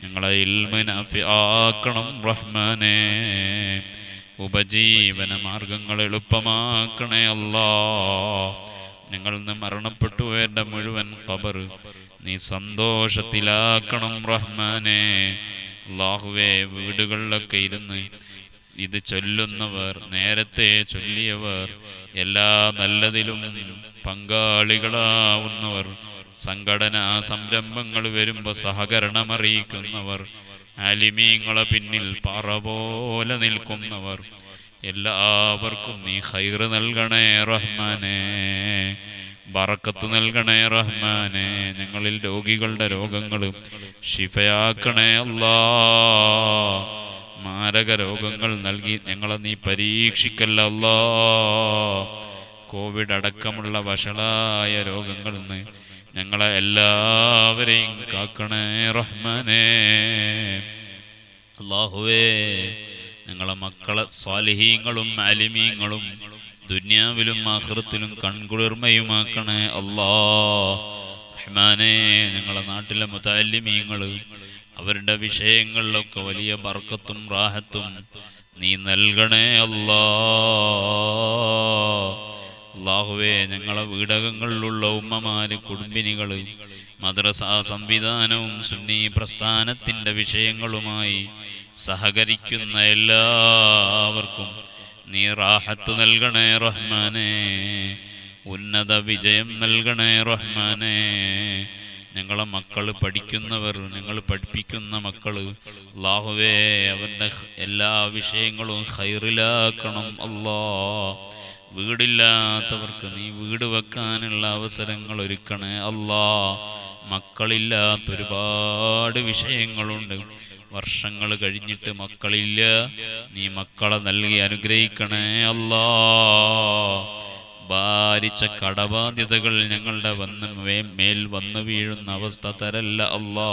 S5: ഞങ്ങളെ ഇൽമ നാഫിആക്കണം റഹ്മാനേ. ഉപജീവന മാർഗങ്ങൾ എളുപ്പമാക്കണേ അല്ലാ. ഞങ്ങൾ നിന്ന് മരണപ്പെട്ടു പോയവരുടെ മുഴുവൻ ഖബർ നീ സന്തോഷത്തിലാക്കണം റഹ്മാനേ. അല്ലാഹുവേ, വീടുകളിലൊക്കെ ഇരുന്ന് ഇത് ചൊല്ലുന്നവർ, നേരത്തെ ചൊല്ലിയവർ, എല്ലാ നല്ലതിലും പങ്കാളികളാവുന്നവർ, സംഘടനാ സംരംഭങ്ങൾ വരുമ്പോൾ സഹകരണമറിയിക്കുന്നവർ, ആലിമീങ്ങളെ പിന്നിൽ പാറ പോലെ നിൽക്കുന്നവർ, എല്ലാവർക്കും നീ ഖൈർ നൽകണേ റഹ്മാനേ. ബറക്കത്ത് നൽകണേ റഹ്മാനേ. ഞങ്ങളിൽ രോഗികളുടെ രോഗങ്ങൾ ശിഫയാക്കണേ അല്ലാ. മാരക രോഗങ്ങൾ നൽകി ഞങ്ങളെ നീ പരീക്ഷിക്കല്ല അല്ലാ. കോവിഡ് അടക്കമുള്ള വഷളായ രോഗങ്ങളിൽ നിന്ന് ഞങ്ങളെ എല്ലാവരെയും കാക്കണേ റഹ്മാനേ. അല്ലാഹുവേ, ഞങ്ങളെ മക്കളെ സ്വാലിഹീങ്ങളും ആലിമീങ്ങളും ദുനിയാവിലും ആഖിറത്തിലും കൺകുളിർമയുമാക്കണേ അല്ലാ. റഹ്മാനേ, ഞങ്ങളെ നാട്ടിലെ മുതഅല്ലിമീങ്ങൾ അവരുടെ വിഷയങ്ങളിലൊക്കെ വലിയ ബർക്കത്തും റാഹത്തും നീ നൽകണേ അല്ലാ. അല്ലാഹുവേ, ഞങ്ങളെ വീടകങ്ങളിലുള്ള ഉമ്മമാര്, കുടുംബിനികള്, മദ്രസ സംവിധാനവും സുന്നി പ്രസ്ഥാനത്തിൻ്റെ വിഷയങ്ങളുമായി സഹകരിക്കുന്ന എല്ലാവർക്കും നീ റാഹത്ത് നൽകണേ റഹ്മാനേ. ഉന്നത വിജയം നൽകണേ റഹ്മാനേ. ഞങ്ങളെ മക്കൾ പഠിക്കുന്നവർ, ഞങ്ങൾ പഠിപ്പിക്കുന്ന മക്കൾ, അല്ലാഹുവേ അവരുടെ എല്ലാ വിഷയങ്ങളും ഖൈറിലാക്കണം അല്ലാ. വീടില്ലാത്തവർക്ക് നീ വീട് വെക്കാനുള്ള അവസരങ്ങൾ ഒരുക്കണേ അല്ലാ. മക്കളില്ലാത്ത ഒരുപാട് വിഷയങ്ങളുണ്ട്. വർഷങ്ങൾ കഴിഞ്ഞിട്ട് മക്കളില്ല, നീ മക്കളെ നൽകി അനുഗ്രഹിക്കണേ അല്ലാ. ഭാരിച്ച കടബാധ്യതകൾ ഞങ്ങളുടെ മേൽ വന്നു വീഴുന്ന അവസ്ഥ തരല്ല അല്ലാ.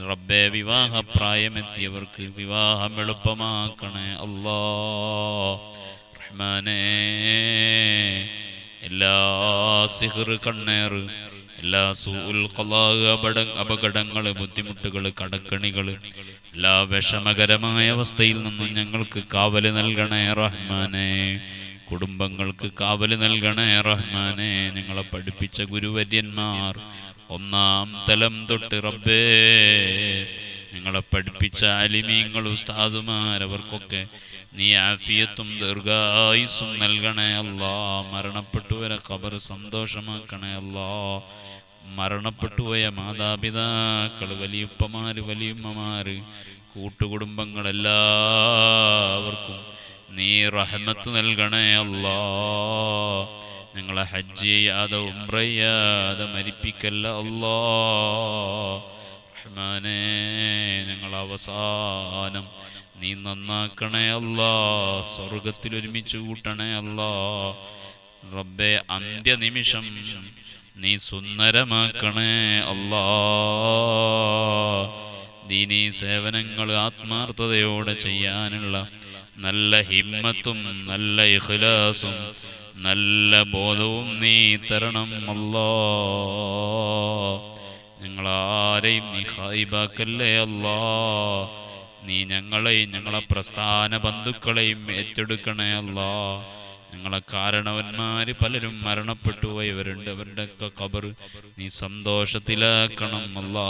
S5: റബ്ബേ, വിവാഹപ്രായമെത്തിയവർക്ക് വിവാഹം എളുപ്പമാക്കണേ അല്ലാ. റഹ്മാനേ, എല്ലാ സിഹ്ർ, കണ്ണേർ, എല്ലാ സൂഉൽ ഖലാഅ്, അപകടങ്ങൾ, ബുദ്ധിമുട്ടുകൾ, കടക്കണികൾ, എല്ലാ വിഷമകരമായ അവസ്ഥയിൽ നിന്നും ഞങ്ങൾക്ക് കാവല് നൽകണേ റഹ്മാനേ. കുടുംബങ്ങൾക്ക് കാവല് നൽകണേ റഹ്മാനേ. ഞങ്ങളെ പഠിപ്പിച്ച ഗുരുവര്യന്മാർ ഒന്നാം തലം തൊട്ട് റബ്ബേ ഞങ്ങളെ പഠിപ്പിച്ച അലിമീങ്ങൾ, ഉസ്താദുമാർ, അവർക്കൊക്കെ നീ ആഫിയത്തും ദീർഘായുസ്സും നൽകണേ അല്ലാ. മരണപ്പെട്ടുവരെ ഖബർ സന്തോഷമാക്കണേ അല്ലാ. മരണപ്പെട്ടുപോയ മാതാപിതാക്കൾ, വലിയുപ്പമാര്, വലിയുമ്മമാര്, കൂട്ടുകുടുംബങ്ങളെല്ലാവർക്കും നീ റഹ്മത്ത് നൽകണേ അല്ലാ. ഞങ്ങളെ ഹജ്ജ് ചെയ്യാതെ ഉംറ ചെയ്യാതെ മരിപ്പിക്കല്ല അല്ലാ. റഹ്മാനേ, ഞങ്ങളെ അവസാനം നീ നന്നാക്കണേ അല്ലാ. സ്വർഗത്തിൽ ഒരുമിച്ച് കൂട്ടണേ അല്ലാ. റബ്ബേ, അന്ത്യനിമിഷം നീ സുന്ദരമാക്കണേ അല്ലാ. ദീനീ സേവനങ്ങൾ ആത്മാർത്ഥതയോടെ ചെയ്യാനുള്ള നല്ല ഹിമ്മത്തും നല്ല ഇഖ്ലാസും നല്ല ബോധവും നീ തരണം അല്ലാ. ഞങ്ങളാരെയും നീ ഖായിബാക്കല്ലേ അല്ലാ. നീ ഞങ്ങളെയും ഞങ്ങളെ പ്രസ്ഥാന ബന്ധുക്കളെയും ഏറ്റെടുക്കണേ അല്ലാ. ഞങ്ങളെ കാരണവന്മാര് പലരും മരണപ്പെട്ടു പോയവരുണ്ട്. അവരുടെയൊക്കെ ഖബർ നീ സന്തോഷത്തിലാക്കണം അല്ലാ.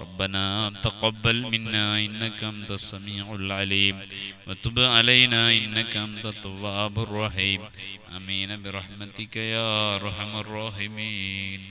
S5: ربنا تقبل منا إنك أنت السميع العليم وتب علينا إنك أنت التواب الرحيم آمين برحمتك يا أرحم الراحمين.